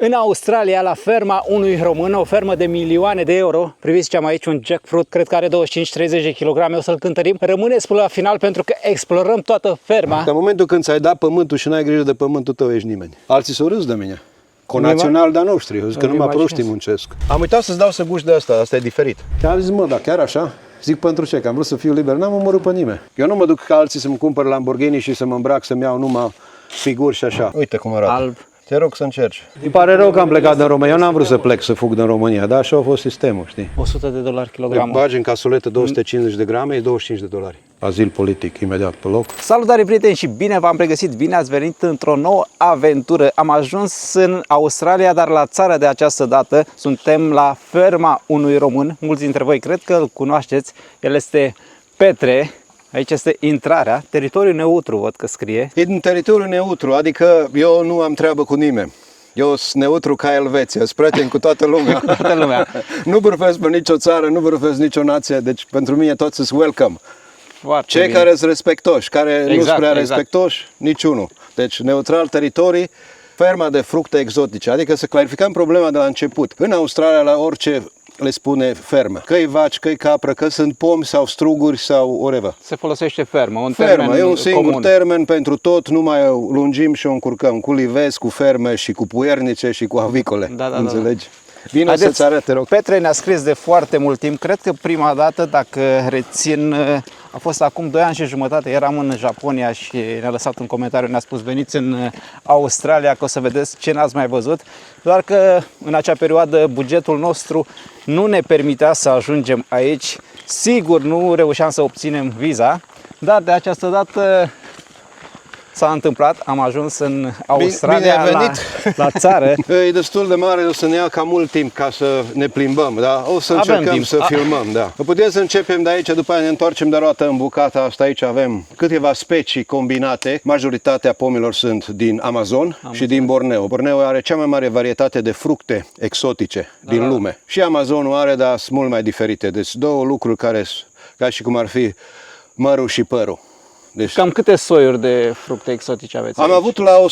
În Australia, la ferma unui român, o fermă de milioane de euro, priviți ce am aici, un jackfruit, cred că are 25-30 de kilograme, o să-l cântărim. Rămâneți până la final pentru că explorăm toată ferma. În momentul când ți-ai dat pământul și n-ai grijă de pământul tău, ești nimeni. Alții s-au râs de mine. Conațional de-a noștri, eu zic că numai proștii muncesc. Am uitat să-ți dau să guși de asta e diferit. Am zis, mă, dar chiar așa? Zic, pentru ce? Că am vrut să fiu liber, n-am omorât pe nimeni. Eu nu mă duc ca alții să-mi cumpăr Lamborghini și să mă îmbrac, să-mi iau numai figuri și așa. Uite cum arată. Alb. Te rog să încerci. Îmi pare rău că am plecat din România. Eu n-am vrut să plec, să fug din România, dar așa a fost sistemul, știi? $100 kilogramul. Bagi în casoletă 250 de grame, e $25. Azil politic, imediat pe loc. Salutare prieteni și bine v-am regăsit, bine ați venit într-o nouă aventură. Am ajuns în Australia, dar la țară de această dată. Suntem la ferma unui român. Mulți dintre voi cred că îl cunoașteți. El este Petre. Aici este intrarea, teritoriu neutru, văd că scrie. E din teritoriu neutru, adică eu nu am treabă cu nimeni. Eu sunt neutru ca Elveția, sunt prieten cu toată lumea. Toată lumea. Nu bârfesc pe nicio țară, nu bârfesc nicio nație, deci pentru mine toți sunt welcome. Foarte Cei bine. care sunt respectoși, care nu sunt prea respectoși, niciunul. Deci neutral teritorii, ferma de fructe exotice, adică să clarificăm problema de la început. În Australia, la orice le spune fermă. Că-i vaci, că-i capră, că sunt pomi sau struguri sau whatever. Se folosește fermă, un Fermă, termen e un singur comun. termen pentru tot, nu mai lungim și o încurcăm. Cu livezi, cu ferme și cu puiernice și cu avicole. Da. Înțelegi? Vino Haideți, să-ți arăt, te rog. Petre ne-a scris de foarte mult timp. Cred că prima dată, dacă rețin, a fost acum 2 ani și jumătate. Eram în Japonia și ne-a lăsat un comentariu, ne-a spus veniți în Australia că o să vedeți ce n-ați mai văzut. Doar că în acea perioadă bugetul nostru nu ne permitea să ajungem aici. Sigur nu reușeam să obținem viza, dar de această dată s-a întâmplat, am ajuns în Australia, Bine ai venit. la țară. E destul de mare, o să ne ia cam mult timp ca să ne plimbăm, da? O să încercăm timp. să filmăm, da. Putem să începem de aici, după aia ne întoarcem de roată în bucata asta. Aici avem câteva specii combinate. Majoritatea pomilor sunt din Amazon și din Borneo. Borneo are cea mai mare varietate de fructe exotice din lume. Și Amazonul are, dar sunt mult mai diferite. Deci două lucruri care, ca și cum ar fi mărul și părul. Deci, Cam câte soiuri de fructe exotice aveți am aici? avut la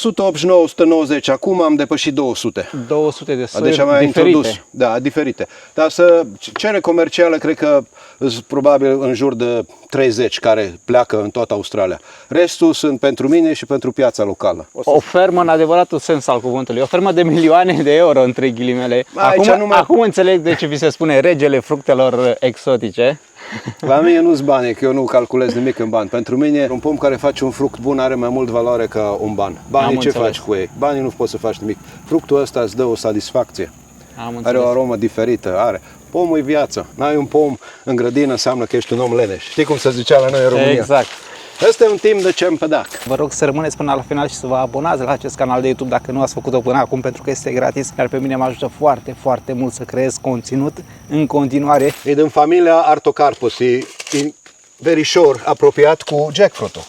189-190, acum am depășit 200. 200 de soiuri Deci am mai diferite. introdus, da, diferite. Dar cere comercială, cred că sunt probabil în jur de 30 care pleacă în toată Australia. Restul sunt pentru mine și pentru piața locală. O fermă în adevăratul sens al cuvântului. O fermă de milioane de euro, între ghilimele. Aici Acum înțeleg de ce vi se spune regele fructelor exotice. La mine nu-s bani, că eu nu calculez nimic în bani. Pentru mine, un pom care face un fruct bun are mai mult valoare ca un ban. Banii ce faci cu ei? Banii nu poți să faci nimic. Fructul ăsta îți dă o satisfacție. Are o aromă diferită, are. Pomul e viață. N-ai un pom în grădină înseamnă că ești un om leneș. Știi cum se zicea la noi în România? Exact. Ăsta e un timp de cempădac. Vă rog să rămâneți până la final și să vă abonați la acest canal de YouTube dacă nu ați făcut-o până acum, pentru că este gratis, iar pe mine mă ajută foarte, foarte mult să creez conținut în continuare. E din familia Artocarpus, e verișor apropiat cu jackfruit-ul.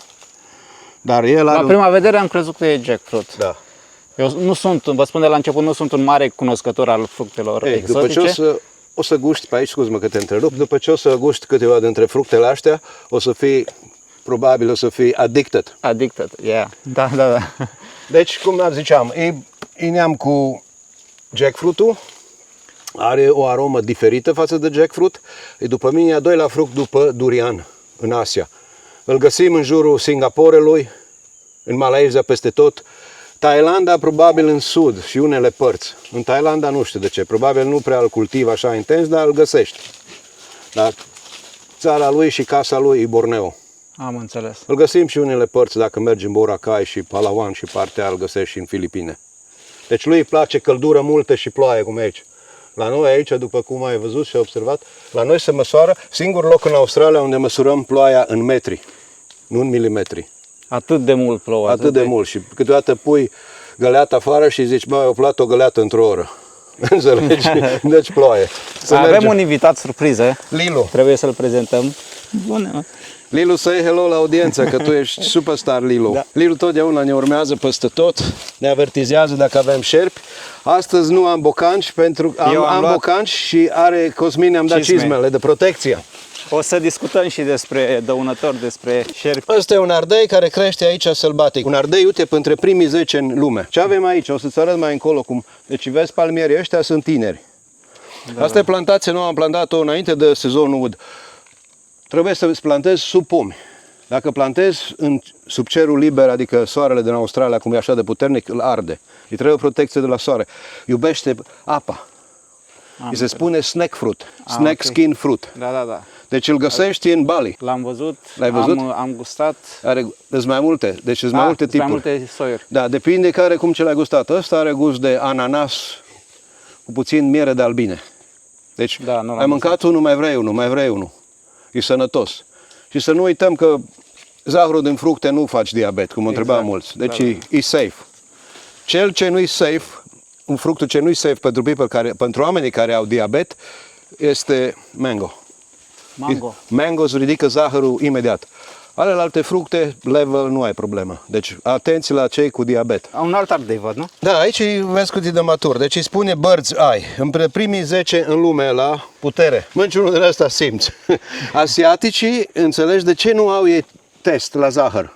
Dar el La are prima vedere am crezut că e jackfruit. Da. Eu nu sunt, vă spun de la început, nu sunt un mare cunoscător al fructelor exotice. După ce o să guști, pe aici, scuze-mă că te întrerup, după ce o să guști câteva dintre fructele astea, probabil o să fii addicted. Addicted, yeah. Da. Deci, cum ziceam, e neam cu jackfruit-ul, are o aromă diferită față de jackfruit, e după mine a doilea fruct după durian în Asia. Îl găsim în jurul Singaporelui, în Malaysia, peste tot. Thailanda probabil în sud și unele părți. În Thailanda nu știu de ce, probabil nu prea îl cultivă așa intens, dar îl găsești. Dar țara lui și casa lui e Borneo. Am înțeles. Îl găsim și unele părți, dacă mergi în Boracay și Palawan și partea, îl găsești și în Filipine. Deci lui îi place căldură multă și ploaie, cum e aici. La noi aici, după cum ai văzut și ai observat, la noi se măsoară singur loc în Australia unde măsurăm ploaia în metri, nu în milimetri. Atât de mult plouă. Atât de mult și câteodată pui găleata afară și zici, bă, eu plat o găleată într-o oră. Înțelegi? Deci ploaie. Avem un invitat surpriză. Lilu. Trebuie să-l prezentăm. Bună. Lilu, say hello la audiență, că tu ești superstar, Lilu. Da. Lilu totdeauna ne urmează peste tot, ne avertizează dacă avem șerpi. Astăzi nu am bocanci, am bocanci și are Cosmin, am dat cizmele de protecție. O să discutăm și despre dăunători, despre șerpi. Ăsta e un ardei care crește aici sălbatic. Un ardei, uite, între primii 10 în lume. Ce avem aici? O să-ți arăt mai încolo cum. Deci vezi, palmierii ăștia sunt tineri. Da, asta e plantație nouă, am plantat-o înainte de sezonul ud. Trebuie să îți plantezi sub pomi. Dacă plantezi sub cerul liber, adică soarele din Australia, cum e așa de puternic, îl arde. Îi trebuie o protecție de la soare. Iubește apa. Îi se spune snack fruit, snack skin fruit. Da. Deci îl găsești în Bali. L-am văzut, L-ai văzut? Am gustat. Sunt mai multe, deci sunt mai multe tipuri. Mai multe soiuri. Da, depinde care cum ce l-ai gustat. Ăsta are gust de ananas cu puțin miere de albine. Deci Da, nu l-am ai mâncat unul, mai vrei unul. E sănătos. Și să nu uităm că zahărul din fructe nu faci diabet, cum mă întrebau mulți. Deci e safe. Cel ce nu e safe, fructul ce nu e safe pentru oamenii care au diabet, este mango. Mango îți ridică zahărul imediat. Alelalte fructe, level, nu ai problemă. Deci atenție la cei cu diabet. Un alt ardei văd, nu? Da, aici vezi cât e de matur. Deci îi spune bird's eye. Între primii 10 în lume la putere. Mânci unul din ăsta, simți. Asiaticii, înțelegi de ce nu au ei test la zahăr?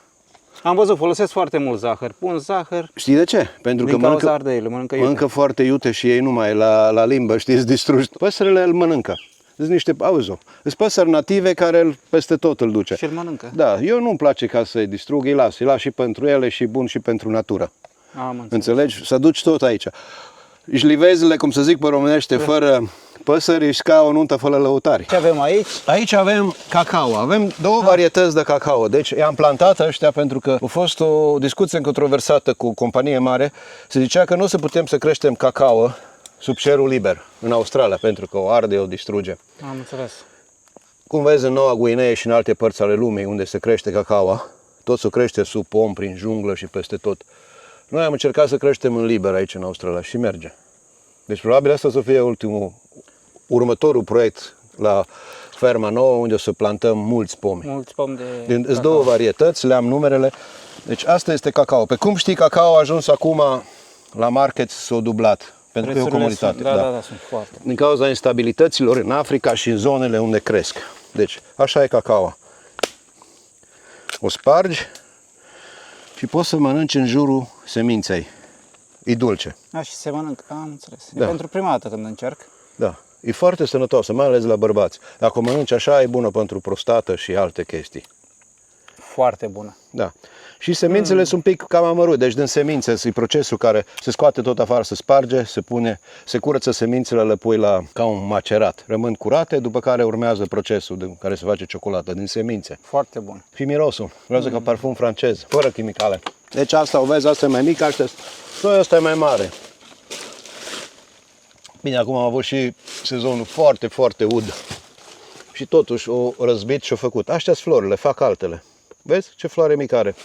Am văzut, folosesc foarte mult zahăr. Pun zahăr. Știi de ce? Pentru că mănâncă foarte iute și ei numai la limbă, știi, îți distrugi. Păsările îl mănâncă. Sunt niște sunt păsări native care peste tot îl duce. Și îl mănâncă. Da, eu nu-mi place ca să-i distrug, îi las și pentru ele și bun și pentru natură. Înțelegi? Să duci tot aici. Șlivezile, cum să zic pe românește, fără păsări, își ca o nuntă fără lăutari. Ce avem aici? Aici avem cacao. Avem două varietăți de cacao. Deci i-am plantat ăștia pentru că a fost o discuție controversată cu o companie mare. Se zicea că nu o să putem să creștem cacao sub cerul liber în Australia, pentru că o arde, o distruge. Am înțeles. Cum vezi în Noua Guinee și în alte părți ale lumii unde se crește cacao, tot se crește sub pom, prin junglă și peste tot. Noi am încercat să creștem în liber aici în Australia și merge. Deci probabil asta o să fie următorul proiect la ferma nouă unde o să plantăm mulți pomi. Mulți pomi de Sunt două varietăți, le am numerele. Deci asta este cacao. Pe cum știi, cacao a ajuns acum la market, s-a dublat. Pentru că e o comunitate. Da, sunt foarte. Din cauza instabilităților în Africa și în zonele unde cresc. Deci, așa e cacao. O spargi și poți să mănânci în jurul seminței. E dulce. Și se mănâncă, am înțeles. Da. E pentru prima dată când încerc. Da. E foarte sănătoasă, mai ales la bărbați. Dacă o mănânci așa, e bună pentru prostată și alte chestii. Foarte bună. Da. Și semințele sunt un pic cam amărut. Deci din semințe e procesul care se scoate tot afară, se sparge, se curăță semințele, le pui ca un macerat. Rămân curate, după care urmează procesul din care se face ciocolată din semințe. Foarte bun. Și mirosul. Vreau ca parfum francez, fără chimicale. Deci asta o vezi, asta e mai mică, asta e mai mare. Bine, acum am avut și sezonul foarte, foarte ud. Și totuși o răzbit și o făcut. Astea-s florile, fac altele. Vezi ce floare mică are?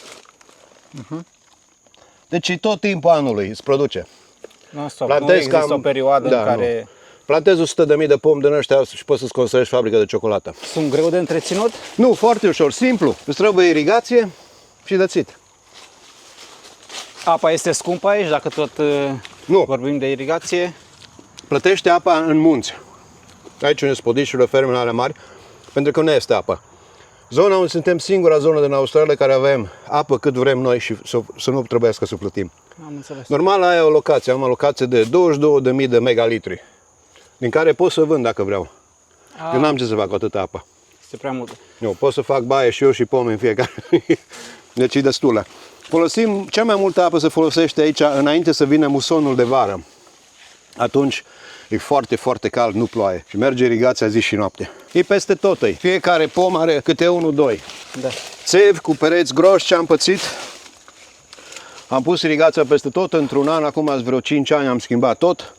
Deci tot timpul anului îți produce. Nu există o perioadă în care... Plantezi 100.000 de pomi din ăștia și poți să-ți construiești fabrică de ciocolată. Sunt greu de întreținut? Nu, foarte ușor, simplu. Îți trebuie irigație și that's it. Apa este scumpă aici, dacă tot vorbim de irigație? Plătește apa în munți. Aici unde sunt podișurile, fermele ale mari, pentru că nu este apă. Zona unde suntem singura zonă din Australia care avem apă cât vrem noi și să nu trebuiască să plătim. Am înțeles. Normal ai o locație, am o locație de 22.000 de megalitri, din care pot să vând dacă vreau. Eu n-am ce să fac cu atâta apă. Este prea mult. Eu pot să fac baie și eu și pomi în fiecare. Deci e destulă. Folosim, cea mai multă apă se folosește aici înainte să vină musonul de vară. Atunci e foarte, foarte cald, nu ploaie și merge irigația zi și noapte. E peste tot ei. Fiecare pom are câte 1-2. Da. Țevi cu pereți groși, ce am pățit. Am pus irigația peste tot într-un an, acum azi vreo 5 ani am schimbat tot.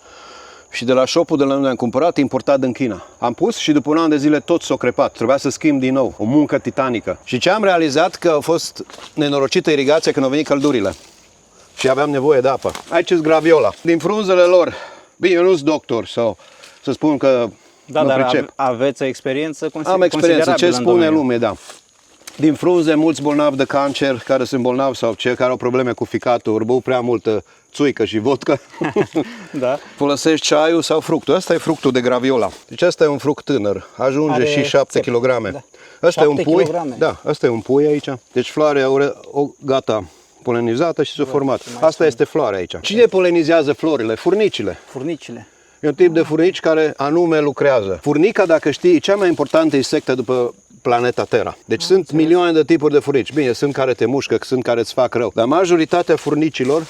Și de la shop-ul de la unde am cumpărat, importat din China. Am pus și după un an de zile tot s-a crepat. Trebuia să schimb din nou. O muncă titanică. Și ce am realizat că a fost nenorocită irigația când au venit căldurile. Și aveam nevoie de apă. Aici e graviola. Din frunzele lor, bine, eu nu sunt doctor sau să spun că da, mă dar pricep. Aveți o experiență Am experiență, ce spune lumea, da. Din frunze, mulți bolnavi de cancer care sunt bolnavi sau cei care au probleme cu ficatul, ori bău prea multă țuică și vodka. Da. Folosești ceaiul sau fructul. Asta e fructul de graviola. Deci asta e un fruct tânăr. Ajunge și 7 kg. Da. Asta e un 7 pui. kilograme. Da, asta e un pui aici. Deci floarea gata polenizată și s-a format. Asta este floarea aici. Cine polenizează florile? Furnicile. Furnicile. E un tip de furnici care anume lucrează. Furnica, dacă știi, e cea mai importantă insectă după planeta Terra. Deci sunt milioane de tipuri de furnici. Bine, sunt care te mușcă, sunt care îți fac rău. Dar majoritatea furnicilor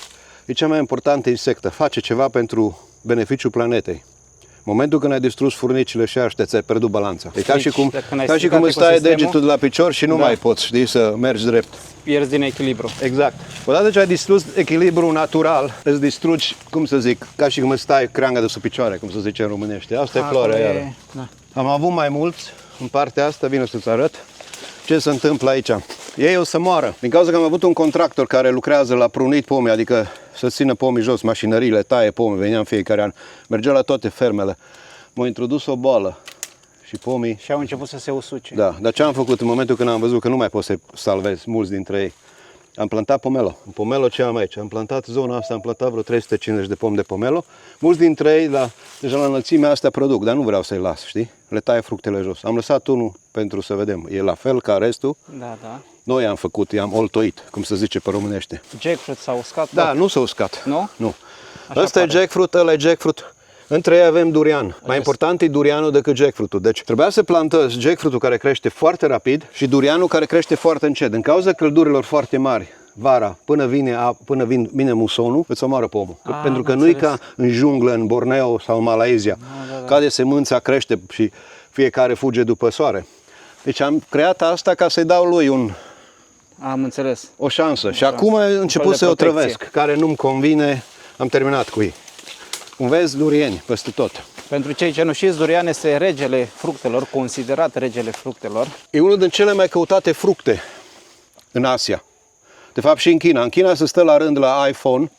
e cea mai importantă insectă. Face ceva pentru beneficiul planetei. În momentul când ai distrus furnicile și aștia, ți-ai pierdut balanța. E ca și cum îți stai degetul de la picior și nu mai poți, știi, să mergi drept. Pierzi din echilibru. Exact. Odată ce ai distrus echilibrul natural, îți distrugi, cum să zic, ca și cum îți stai creanga de sub picioare, cum să zice în românește. Asta e floarea iară. Da. Am avut mai mulți în partea asta, vine să-ți arăt ce se întâmplă aici. Ei o să moară. Din cauza că am avut un contractor care lucrează la prunit pomi, adică să țină pomii jos, mașinările, taie pomi, venea în fiecare an, mergea la toate fermele. M-a introdus o boală și pomii... Și au început să se usuce. Da, dar ce am făcut în momentul când am văzut că nu mai pot să salvez mulți dintre ei? Am plantat pomelo. În pomelo ce am aici? Am plantat zona asta, am plantat vreo 350 de pomi de pomelo. Mulți dintre ei, deja la înălțimea asta produc, dar nu vreau să-i las, știi? Le taie fructele jos. Am lăsat unul pentru să vedem. E la fel ca restul. Da, da. Noi am făcut, i-am oltoit, cum se zice pe românește. Jackfruit s-a uscat? Da, nu s-a uscat. Nu? Nu. Așa Ăsta pare. e jackfruit, ăla e jackfruit. Între ei avem durian. Mai important e durianul decât jackfruitul. Deci trebuia să plantezi jackfruitul care crește foarte rapid și durianul care crește foarte încet. Din cauza căldurilor foarte mari, vara, până vine musonul, îți omoară pomul. Pentru că nu e ca în junglă, în Borneo sau în Malaysia. Cade semânța, crește și fiecare fuge după soare. Deci am creat asta ca să-i dau lui Am înțeles. o șansă. Și acum a început să o trăvesc, care nu-mi convine, am terminat cu ei. Cum vezi, durieni peste tot. Pentru cei ce nu știți, durian este regele fructelor, considerat regele fructelor. E unul din cele mai căutate fructe în Asia. De fapt și în China. În China se stă la rând la iPhone,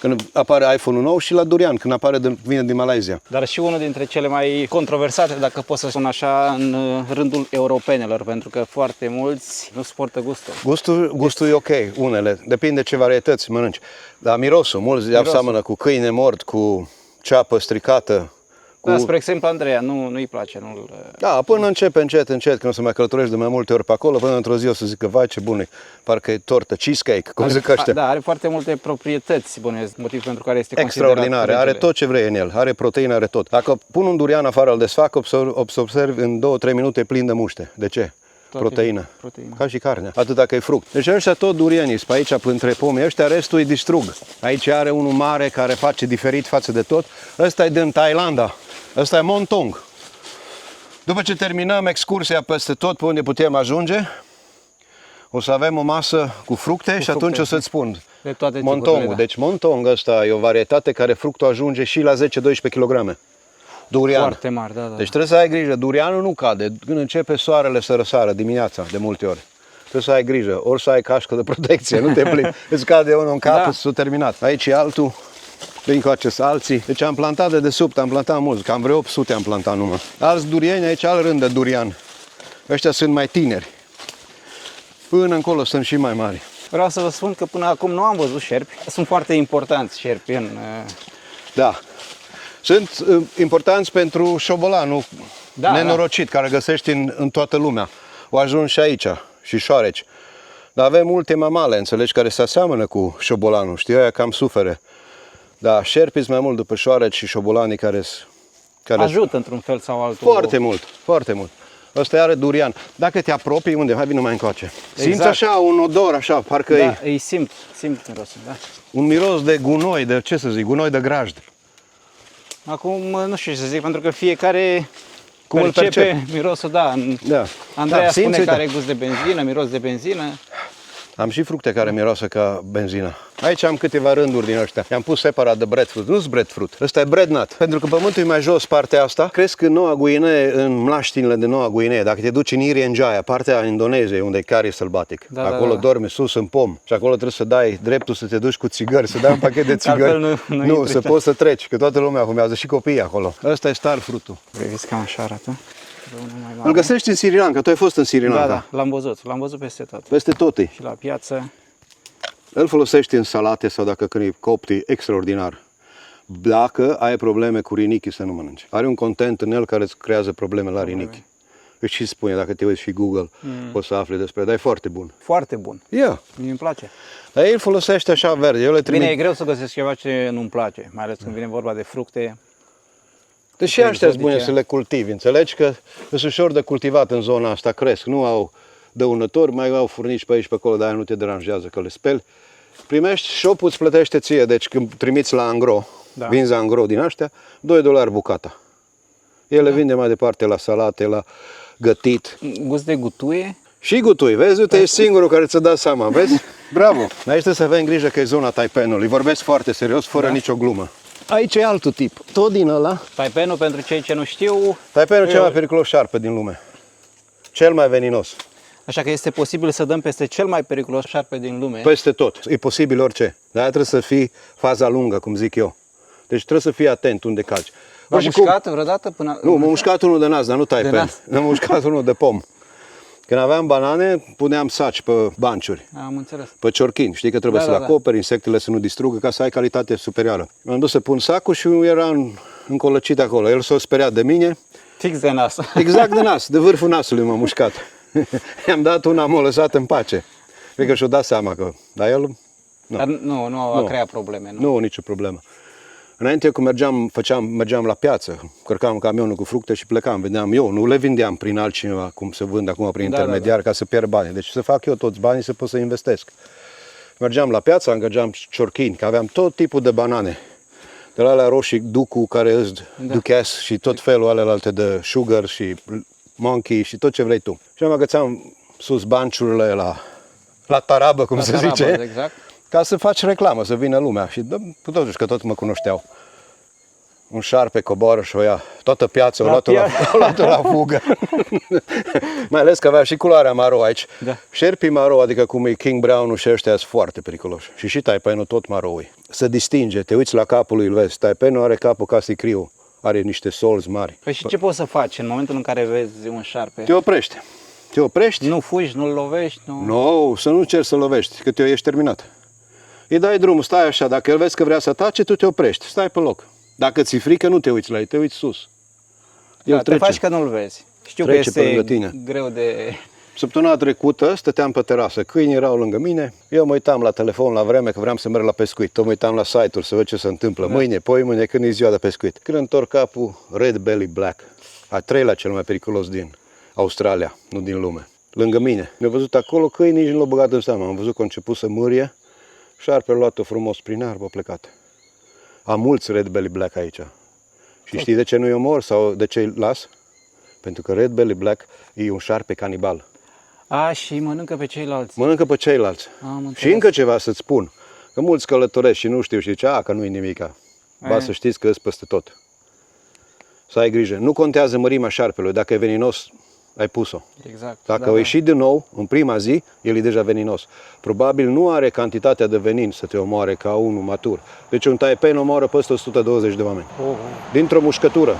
când apare iPhone-ul nou, și la durian, când vine din Malaysia. Dar și unul dintre cele mai controversate, dacă pot să spun așa, în rândul europenilor, pentru că foarte mulți nu suportă gustul. Gustul e ok, unele. Depinde ce varietăți mănânci. Dar mirosul, mulți seamănă cu câine mort, cu ceapă stricată. Da, spre exemplu, Andreea, nu-i place. Da, până începe încet, când o să mai călătorești de mai multe ori pe acolo, până într-o zi o să zică, vai ce bun e, parcă e tortă, cheesecake, cum zic ăștia. Da, are foarte multe proprietăți bune, motiv pentru care este extraordinare, are tot ce vrei în el, are proteină, are tot. Dacă pun un durian afară, îl desfac, observi în 2-3 minute e plin de muște. De ce? Proteină. Ca și carnea, atât dacă e fruct. Deci ăștia tot durienii, pe aici între pomii, ăștia restul îi distrug. Aici are unul mare care face diferit față de tot. Ăsta e din Thailanda. Ăsta e Montong. După ce terminăm excursia peste tot pe unde putem ajunge, o să avem o masă cu fructe și atunci o să-ți spun. De toate Montongul. Da. Deci Montong ăsta e o varietate care fructul ajunge și la 10-12 kg. Durian. Foarte mare, da. Deci trebuie să ai grijă. Durianul nu cade. Când începe soarele să răsară dimineața, de multe ori. Trebuie să ai grijă. Ori să ai cașcă de protecție, nu te plimbi. Îți cade unul în cap, s-a terminat. Aici e altul. Vin cu acești alții. Deci am plantat de desubt, am plantat mulți, cam vreo 800 am plantat numai. Alți durieni, aici alt rând de durian. Ăștia sunt mai tineri. Până încolo sunt și mai mari. Vreau să vă spun că până acum nu am văzut șerpi. Sunt foarte importanți șerpi în... Da. Sunt importanți pentru șobolanul nenorocit, care găsești în toată lumea. O ajung și aici, și șoareci. Dar avem multe mamale, înțelegi, care se aseamănă cu șobolanul. Știi, aia cam sufere. Da, șerpiți mai mult după șoareci și șobolanii care ajută într-un fel sau altul. Foarte mult, foarte mult. Ăsta are durian. Dacă te apropii, unde? Hai, vină mai încoace. Exact. Simți așa un odor, așa, parcă da, îi simt mirosul, da. Un miros de gunoi, de ce să zic, gunoi de grajd. Acum nu știu ce să zic, pentru că fiecare cum percepe mirosul, da. Andreea spune că are gust de benzină, miros de benzină. Am și fructe care miroasă ca benzină. Aici am câteva rânduri din ăștia. I-am pus separat de breadfruit. Nu-s breadfruit. Ăsta e breadnut. Pentru că pământul e mai jos, partea asta. Cresc în Noua Guinee, în mlaștinile de Noua Guinee. Dacă te duci în Irian Jaya, partea Indoneziei, unde e care sălbatic. Acolo dormi sus în pom. Și acolo trebuie să dai dreptul să te duci cu țigări, să dai un pachet de țigări. Nu, să poți să treci, că toată lumea fumează, și copiii acolo. Ăsta e star fruitul. Vedeți cam așa arată. Îl găsești în Sri Lanka. Tu ai fost în Sri Lanka. Da, l-am văzut peste tot. Peste tot e. Și la piață. Îl folosești în salate sau dacă când e copt, e extraordinar. Dacă ai probleme cu rinichii să nu mănânci. Are un content în el care îți creează probleme la rinichi. Își și spune, dacă te uiți și Google, poți să afli despre, dar e foarte bun. Foarte bun. Yeah. Mie îmi place. Dar el folosește așa verde. Eu le trimit. Bine, e greu să găsesc ceva ce nu-mi place, mai ales când vine vorba de fructe. Deși ăștia sunt bune exotice. să le cultivi, înțelegi că sunt ușor de cultivat în zona asta, cresc, nu au dăunători, mai au furnici pe aici pe acolo, dar aia nu te deranjează că le speli. Primești, shop-ul îți plătește ție, deci când trimiți la angro, vinzi angro din astea, $2 bucata. El le vinde mai departe la salate, la gătit. Gust de gutuie. Și gutui, vezi, uite, ești singurul care ți-a dat seama, vezi? Bravo! Aici trebuie să avem grijă că e zona taipenului, vorbesc foarte serios, fără nicio glumă. Aici e altul tip, tot din ăla. Taipenul, pentru cei ce nu știu, Taipenul cel mai periculos șarpe din lume. Cel mai veninos. așa că este posibil să dăm peste cel mai periculos șarpe din lume. Peste tot. E posibil orice. Dar trebuie să fii faza lungă, cum zic eu. Deci trebuie să fii atent unde calci. V-a mușcat vreodată până... Nu, m-a mușcat unul de nas, dar nu taipen. nas. M-a mușcat unul de pom. Când aveam banane, puneam saci pe banciuri, Am înțeles. pe ciorchini. Știi că trebuie să-l acoperi, insectele să nu distrugă, ca să ai calitate superioară. M-am dus să pun sacul și era încolăcit acolo. El s-a speriat de mine. Fix de nas. Exact de nas, de vârful nasului m-a mușcat. I-am dat una, m-a lăsat în pace. Cred că și-o dat seama că... Dar el... Nu. Dar nu a creat probleme, nu? Nu, nicio problemă. Înainte când mergeam la piață, cărcam camionul cu fructe și plecam, vedeam eu, nu le vindeam prin altcineva, cum se vând acum prin intermediar, ca să pierd bani. Deci să fac eu toți banii să pot să investesc. Mergeam la piață, angajam ciorchini, că aveam tot tipul de banane. De la alea roșii, ducu, care îți duches și tot felul alelalte de sugar și monkey și tot ce vrei tu. Și am agățam sus banciurile la tarabă, cum se zice. Exact. Ca să faci reclamă, să vină lumea. Și totuși că tot mă cunoșteau. Un șarpe coboară și o ia. Toată piața o luat la fugă. Mai ales că avea și culoarea maro aici. Da. Șerpii maro, adică cum e King Brown-ul și ăștia sunt foarte periculoși. Și taipenul tot maro-ui. Se distinge, te uiți la capul lui, îl vezi. Taipenul are capul ca sicriu. Are niște solzi mari. Păi și ce poți să faci în momentul în care vezi un șarpe? Te oprești. Nu fugi, nu-l lovești? Nu... Nu, să nu încerci să lovești, că ești terminat. Îi dai drumul, stai așa, dacă el vezi că vrea să atace, tu te oprești, stai pe loc. Dacă ți-e frică, nu te uiți la el, te uiți sus. El te faci că nu-l vezi. Știu Trece că pe lângă este tine. greu de... Săptămâna trecută stăteam pe terasă, câinii erau lângă mine, eu mă uitam la telefon la vreme că vreau să merg la pescuit, tot mă uitam la site-uri să văd ce se întâmplă, mâine, poimâine, când e ziua de pescuit. Când întorc capul, Red Belly Black, a treilea cel mai periculos din Australia, nu din lume. Lângă mine. Ne-au văzut acolo, câinii nici nu l-au băgat în seamă, am văzut că a început să mârie, șarpele a luat-o frumos prin arbă, a plecat. Am mulți Red Belly Black aici. Și știi de ce nu-i omor sau de ce îi las? Pentru că Red Belly Black e un șarpe canibal. A, și mănâncă pe ceilalți. Mănâncă pe ceilalți. Și încă ceva să-ți spun, că mulți călătoresc și nu știu și zice, că nu-i nimica. Ba să știți că îți peste tot. Să ai grijă. Nu contează mărimea șarpelui, dacă e veninos, ai pus-o. Exact. Dacă o ieși din nou, în prima zi, el e deja veninos. Probabil nu are cantitatea de venin să te omoare ca unul matur. Deci un taipen omoară peste 120 de oameni. Dintr-o mușcătură.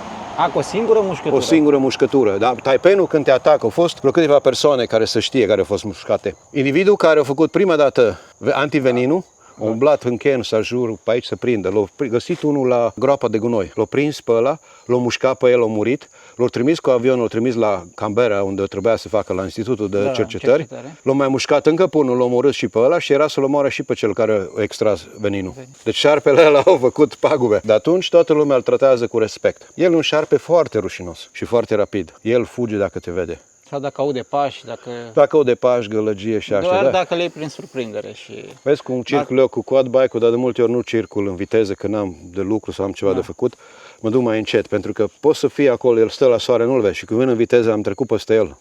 Cu o singură mușcătură? O singură mușcătură. Dar taipenul când te atacă, au fost vreo câteva persoane care să știe care au fost mușcate. Individul care a făcut prima dată antiveninul, a umblat în Kansas jur pe aici să prindă. L-a găsit unul la groapa de gunoi. L-a prins pe ăla, l-a mușcat pe el, a murit. L-a trimis cu avionul, l-a trimis la Canberra, unde trebuia să facă la Institutul de Cercetări. L-a mai mușcat încă pe unul, l-a omorât și pe ăla și era să-l omoare și pe cel care a extras veninul. Deci șarpele ăla a făcut pagube. De atunci toată lumea îl tratează cu respect. El e un șarpe foarte rușinos și foarte rapid. El fuge dacă te vede. Sau dacă aude pași, Dacă aude pași, gălăgie și așa. Doar dacă le iei prin surprindere și... Vezi cum circul eu cu quad bike-ul, dar de multe ori nu circul în viteză, că n-am de lucru sau am ceva de făcut. Mă duc mai încet, pentru că poți să fii acolo, el stă la soare, nu-l vezi și când vin în viteză am trecut peste el.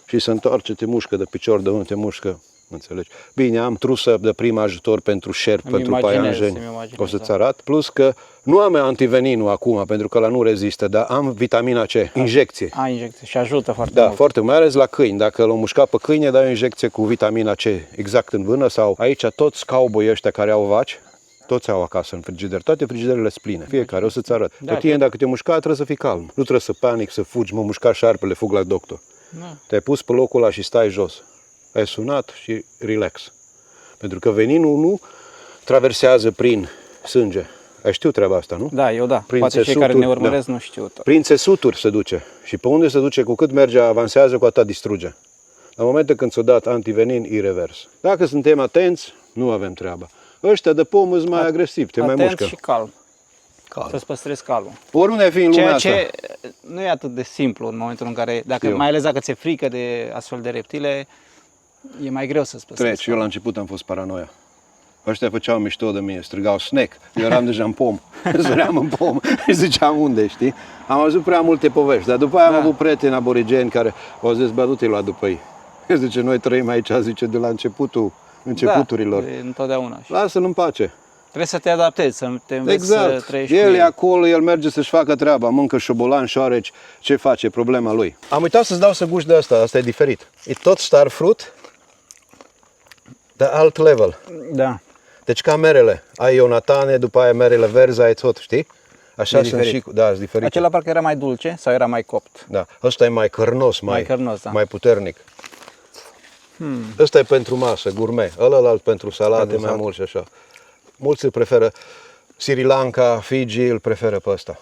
Și se întoarce, te mușcă de picior, de unde te mușcă, înțelegi? Bine, am trusă de prim ajutor pentru șerpi, pentru paianjeni, o să-ți arăt. Plus că nu am antiveninul acum, pentru că ăla nu rezistă, dar am vitamina C, injecție. Injecție și ajută foarte mult. mult. Foarte, mai ales la câini. Dacă l-au mușcat pe câine, dai o injecție cu vitamina C exact în vână sau aici toți cowboy ăștia care au vaci, toți au acasă în frigider, toate frigiderele sunt pline, fiecare, o să-ți arăt. Pe tine, dacă te mușca, trebuie să fii calm. Nu trebuie să panic, să fugi, mă mușca șarpele, fug la doctor. Te-ai pus pe locul ăla și stai jos. Ai sunat și relax. Pentru că veninul nu traversează prin sânge. Ai știut treaba asta, nu? Da, eu da. Prin Poate cei care ne urmăresc nu știu tot. Prin țesuturi se duce. Și pe unde se duce, cu cât merge, avansează, cu atât distruge. La momentul când s-a dat antivenin, irrevers. Dacă suntem atenți, nu avem treaba. Ăștia de pom sunt mai agresivi, te mai Atent mușcă. și calm. Calm. Să-ți păstrezi calmul. Oriunde ai fi în lumea Ceea asta. ce nu e atât de simplu în momentul în care, Știu. mai ales dacă ți-e frică de astfel de reptile, e mai greu să-ți păstrezi Treci, eu la început am fost paranoia. Ăștia făceau mișto de mine, strigau snack. Eu eram deja în pom, zăream în pom și ziceam unde, știi? Am auzit prea multe povești, dar după aia am avut prieteni aborigeni care au zis, bă, du-te lua după ei. Zice, noi trăim aici, zice, de la începuturilor. Da, e întotdeauna. Lasă-l în pace. Trebuie să te adaptezi, să te înveți să Exact. trăiești cu El ei. e acolo, el merge să-și facă treaba, mâncă șobolan, șoareci, ce face, problema lui. Am uitat să-ți dau să guși de asta e diferit. E tot star fruit, de alt level. Da. Deci ca merele, ai ionatane, după aia merele verzi, ai tot, știi? Așa E sunt diferit. și, da, sunt diferite. Acela parcă era mai dulce sau era mai copt? Da, ăsta e mai cărnos, Mai cărnos, da. mai puternic. Ăsta e pentru masă, gourmet, ălălalt pentru salate, Pentru mai salate. mult și așa. Mulți îl preferă, Sri Lanka, Fiji îl preferă pe ăsta.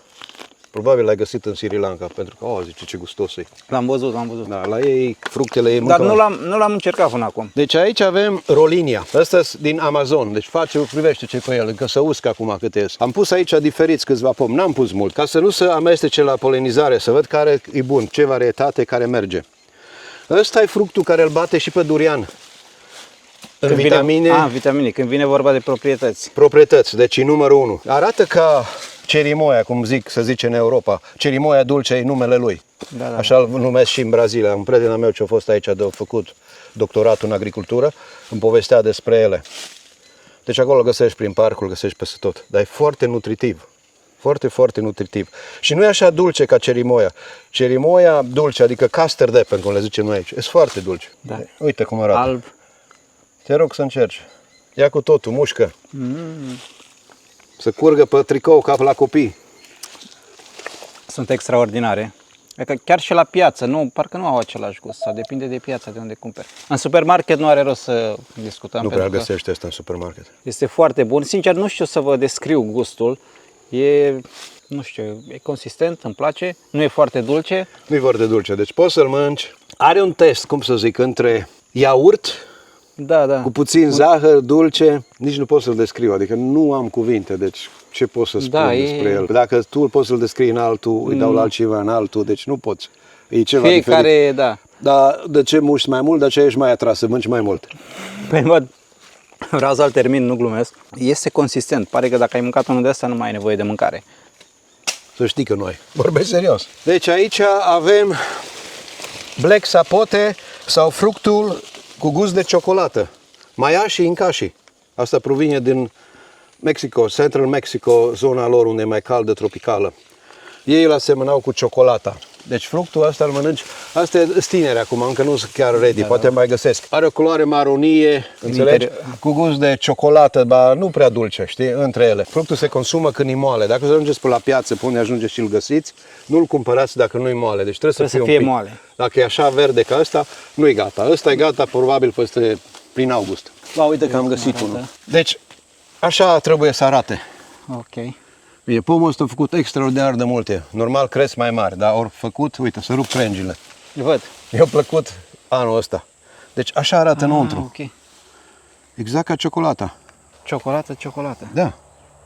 Probabil l-ai găsit în Sri Lanka, pentru că, zice ce gustos e. L-am văzut. Da, la ei, fructele ei Dar mâncă. nu l-am încercat până acum. Deci aici avem Rolinia. Ăsta e din Amazon. Deci privește ce pe el, încă să uscă acum cât ies. Am pus aici diferiți câțiva pomi, n-am pus mult, ca să nu se amestece la polenizare, să văd care e bun, ce varietate care merge. Ăsta e fructul care îl bate și pe durian. În vitamine, Vitamine, când vine vorba de proprietăți. proprietăți, deci e numărul 1. Arată ca cerimoia, cum se zice în Europa. Cerimoia dulce e numele lui. Da. Așa îl numesc și în Brazilia. Un prieten al meu ce a fost aici de făcut doctoratul în agricultură, îmi povestea despre ele. Deci acolo îl găsești prin parcul, îl găsești peste tot. Dar e foarte nutritiv. Foarte, foarte nutritiv. Și nu e așa dulce ca cerimoia. Cerimoia dulce, adică custard apple, cum le zicem noi aici, e foarte dulce. Da. Uite cum arată. Alb. Te rog să încerci. Ia cu totul, mușcă. Să curgă pe tricou ca la copii. Sunt extraordinare. Adică chiar și la piață, parcă nu au același gust, sau depinde de piața de unde cumperi. În supermarket nu are rost să discutăm. Nu prea pentru că găsești asta în supermarket. este foarte bun. Sincer, nu știu să vă descriu gustul. Nu știu, e consistent, îmi place, nu e foarte dulce. Nu-i foarte dulce, deci poți să-l mănânci. Are un test, cum să zic, între iaurt Da. cu puțin zahăr, dulce. Nici nu pot să-l descriu, adică nu am cuvinte, deci ce pot să spun despre el. Dacă tu îl poți să-l descrii în altul, îi dau la altceva în altul, deci nu poți. E ceva Fiecare, diferit. da. Dar de ce muști mai mult, de ce ești mai atras, să mănânci mai mult. Păi vreau să-l termin, nu glumesc. Este consistent, pare că dacă ai mâncat unul de ăsta nu mai ai nevoie de mâncare. Să știi că noi vorbesc serios. Deci aici avem black sapote sau fructul cu gust de ciocolată. Maiashi inkashi. Asta provine din Mexico, Central Mexico, zona lor unde e mai caldă, tropicală. Ei îl asemănau cu ciocolata. Deci fructul ăsta îl mănânci. Asta e tineri acum, încă nu sunt chiar ready, poate mai găsesc. Are o culoare maronie, înțelegi? Cu gust de ciocolată, dar nu prea dulce, știi, între ele. Fructul se consumă când e moale. Dacă ajungeți pe la piață, pe unde ajungeți și îl găsiți, nu-l cumpărați dacă nu e moale. Deci trebuie să fie un pic. Moale. Dacă e așa verde ca ăsta, nu e gata. Ăsta e gata probabil prin august. Da, uite că am găsit unul. Deci, așa trebuie să arate. Ok. Bine, pomul ăsta a făcut extraordinar de multe. Normal cresc mai mari, dar au făcut, uite, să rup crengile. Văd. Mi-a plăcut anul ăsta. Deci așa arată înăuntru. Ok. Exact ca ciocolata. Ciocolată. Da.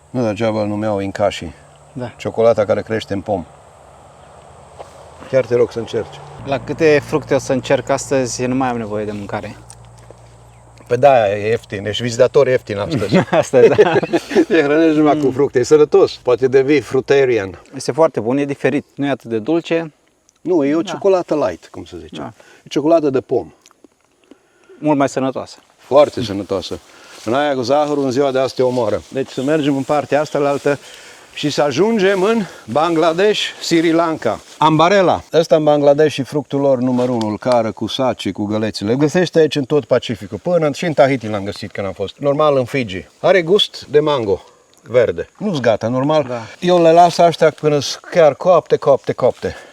Nu degeaba îl numeau inkashi. Da. Ciocolata care crește în pom. Chiar te rog să încerci. La câte fructe o să încerc astăzi, nu mai am nevoie de mâncare. Pe de-aia e ieftin, ești vizitator ieftin astăzi. Astăzi, da. Te hrănești numai cu fructe, e sănătos. Poate devii fruitarian. Este foarte bun, e diferit. Nu e atât de dulce, Nu, e o ciocolată light, cum se zice. Da. E ciocolată de pom. mult mai sănătoasă. Foarte sănătoasă. În aia cu zahărul în ziua de azi te omoară. Deci să mergem în partea asta la altă și să ajungem în Bangladesh, Sri Lanka. Ambarela. Ăsta în Bangladesh și fructul lor numărul 1, îl cară cu saci, cu gălețile. Îl găsește aici în tot Pacificul. Până și în Tahiti l-am găsit când am fost. Normal în Fiji. Are gust de mango. Verde. Nu-s gata, normal. Da. Eu le las aștia până sunt chiar coapte.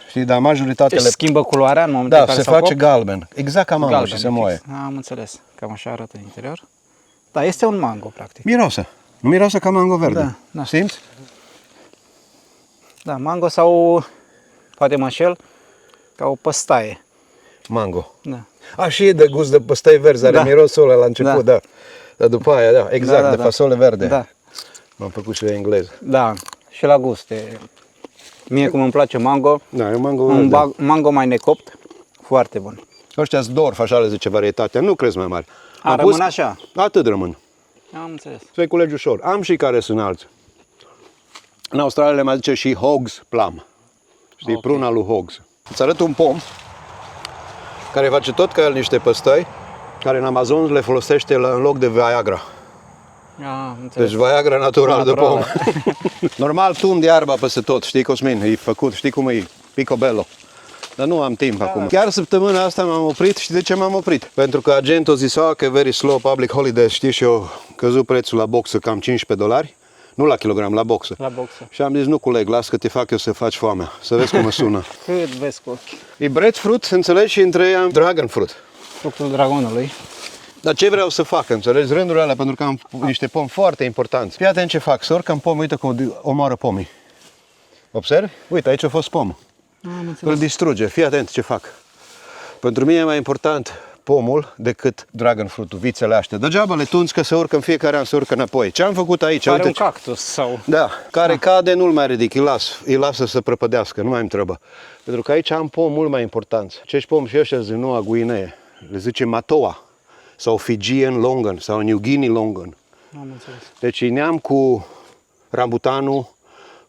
Știi, dar majoritatea Deci le... schimbă culoarea în momentul Da, în care se s-au face copt? galben. Exact ca mango și se fix. moaie. Am înțeles. Cam așa arată în interior. Da, este un mango, practic. Miroase. Nu miroase ca mango verde. Da, da. Simți? Da, mango sau, poate mă înșel, ca o păstaie. Mango. Da. A, și e de gust de păstai verzi, are Da. mirosul ăla la început, da. Dar după aia, da, exact, Da, da, de da. fasole verde. Da, M-am făcut și de engleză. da, și la gust. Mie cum îmi place mango, Da, e mango un verde. mango mai necopt, foarte bun. Ăștia-s Dorf, așa le zice varietatea, nu crezi mai mari. Rămân așa? Atât rămân. Am înțeles. Se culegi ușor. Am și care sunt alți. În Australia le mai zice și Hogs Plum. Știi, Ok. pruna lui Hogs. Îți arăt un pom care face tot ca el niște păstăi, care în Amazon le folosește în loc de Viagra. Am înțeles. Deci Viagra natural de pom. Naturală. Normal tund de iarba peste tot, știi, Cosmin, e făcut, știi cum e, picobello. Dar nu am timp acum. Chiar săptămâna asta m-am oprit și de ce m-am oprit? Pentru că agentul zisea că very slow public holiday, știi, și eu căzut prețul la boxă cam $15, nu la kilogram, la boxă. La boxă. Și am zis, nu coleg, las că te fac eu să faci foamea, să vezi cum mă sună. Cât vezi cu ochi? E breadfruit, înțelegi, și între ei am dragon fruit. Fructul dragonului. Dar ce vreau să fac, înțelegi, rândurile alea, pentru că am niște pomi foarte importanți. Fii atent ce fac, să urc în pom, uite cum omoară pomii. Observi? Uite, aici a fost pom. Am înțeles. Îl distruge, fii atent ce fac. Pentru mine e mai important pomul decât dragon fruitul, vițele astea. Degeaba le tunzi că se urcă în fiecare an, se urcă înapoi. Ce am făcut aici? Are Uite un ce- cactus sau... Da, care cade, nu-l mai ridic, îi las să se prăpădească, nu mai îmi trebuie. Pentru că aici am pom mult mai importanți. Acești pomi și ăștia din Noua Guinee, le zice Matoa, sau Fijian Longan, sau New Guinea Longan. Am înțeles. Deci îi neam cu rambutanul,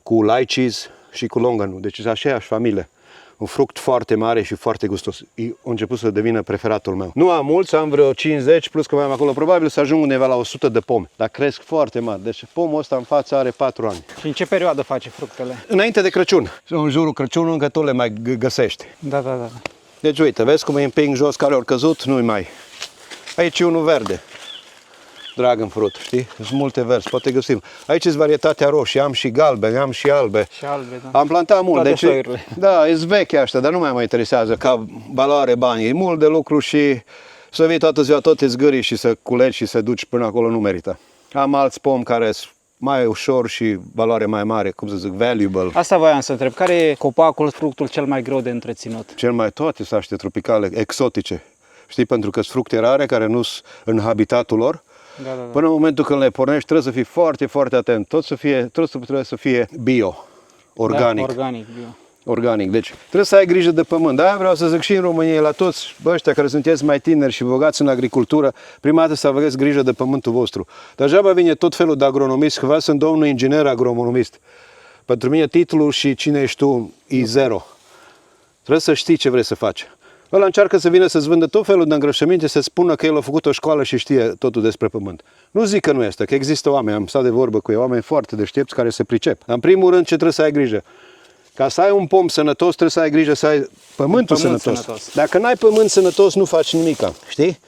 cu lychees și cu longanul. Deci e aceeași familie. Un fruct foarte mare și foarte gustos. A început să devină preferatul meu. Nu am mulți, am vreo 50, plus că mai am acolo. Probabil să ajung undeva la 100 de pomi. Dar cresc foarte mari. Deci pomul ăsta în față are 4 ani. Și în ce perioadă face fructele? Înainte de Crăciun. În jurul Crăciunului încă tu le mai găsești. Da, da, da. Deci uite, vezi cum îi împing jos, care au căzut, nu-i mai. Aici e unul verde. Dragon fruit, știi? Sunt multe verzi, poate găsim. Aici sunt varietatea roșie, am și galbene, am și albe. Și albe, da. Am plantat mult, Toate deci soiurile. da, e veche asta, dar nu mai mă interesează ca valoare bani. E mult de lucru și să vii toată ziua tot zgârii și să culegi și să duci până acolo nu merită. Am alți pomi care sunt mai ușor și valoare mai mare, cum să zic, valuable. Asta voiam să întreb. Care e copacul, fructul cel mai greu de întreținut? Cel mai toate sunt astea tropicale, exotice. Știi, pentru că sunt fructe rare care nu sunt în habitatul lor. Da, da, da. Până în momentul când le pornești, trebuie să fii foarte, foarte atent. Trebuie să fie bio, organic. Da, organic, bio. Organic. Deci trebuie să ai grijă de pământ. De-aia vreau să zic și în România, la toți ăștia care sunteți mai tineri și bogați în agricultură, prima dată să aveți grijă de pământul vostru. Degeaba vine tot felul de agronomist, că sunt domnul inginer agronomist. Pentru mine titlul și cine ești tu e zero. Trebuie să știi ce vrei să faci. Ăla încearcă să vină să-ți vândă tot felul de îngrășăminte, să spună că el a făcut o școală și știe totul despre pământ. Nu zic că nu este, că există oameni, am stat de vorbă cu ei, oameni foarte deștepți care se pricep. Dar în primul rând ce trebuie să ai grijă? Ca să ai un pom sănătos, trebuie să ai grijă să ai pământul sănătos. Dacă n-ai pământ sănătos, nu faci nimica, știi?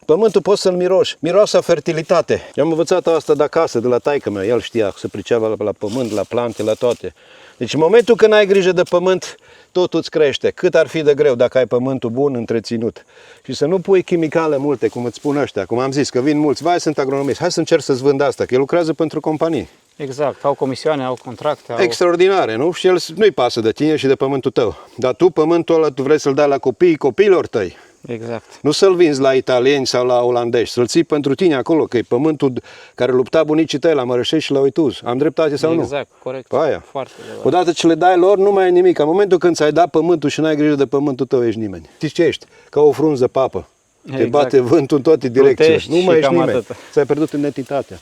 Pământul poți să-l miroși. Miroasa fertilitate. Eu am învățat asta de acasă, de la taică mea. El știa să priceava la pământ, la plante, la toate. Deci în momentul când ai grijă de pământ, totul îți crește. Cât ar fi de greu dacă ai pământul bun întreținut. Și să nu pui chimicale multe, cum îți spun ăștia. Cum am zis, că vin mulți, vai, sunt agronomist, hai să încerc să-ți vând asta, că el lucrează pentru companii. Exact, au comisioane, au contracte. Au... Extraordinare, nu? Și el nu-i pasă de tine și de pământul tău. Dar tu pământul ăla tu vrei să-l dai la copiilor tăi. Exact. Nu să-l vinzi la italieni sau la olandezi, să-l ții pentru tine acolo, că e pământul care lupta bunicii tăi la Mărășești și la Uituz. Am dreptate sau nu? Exact, corect. Pe aia. Foarte adevărat. Odată ce le dai lor, nu mai ai nimic. În momentul când ți-ai dat pământul și n-ai grijă de pământul tău, ești nimeni. Știi ce ești? Ca o frunză papă. Te Exact. bate vântul în toate direcțiile. Plutești Nu și mai ești cam nimeni. atât. Ți-ai pierdut identitatea.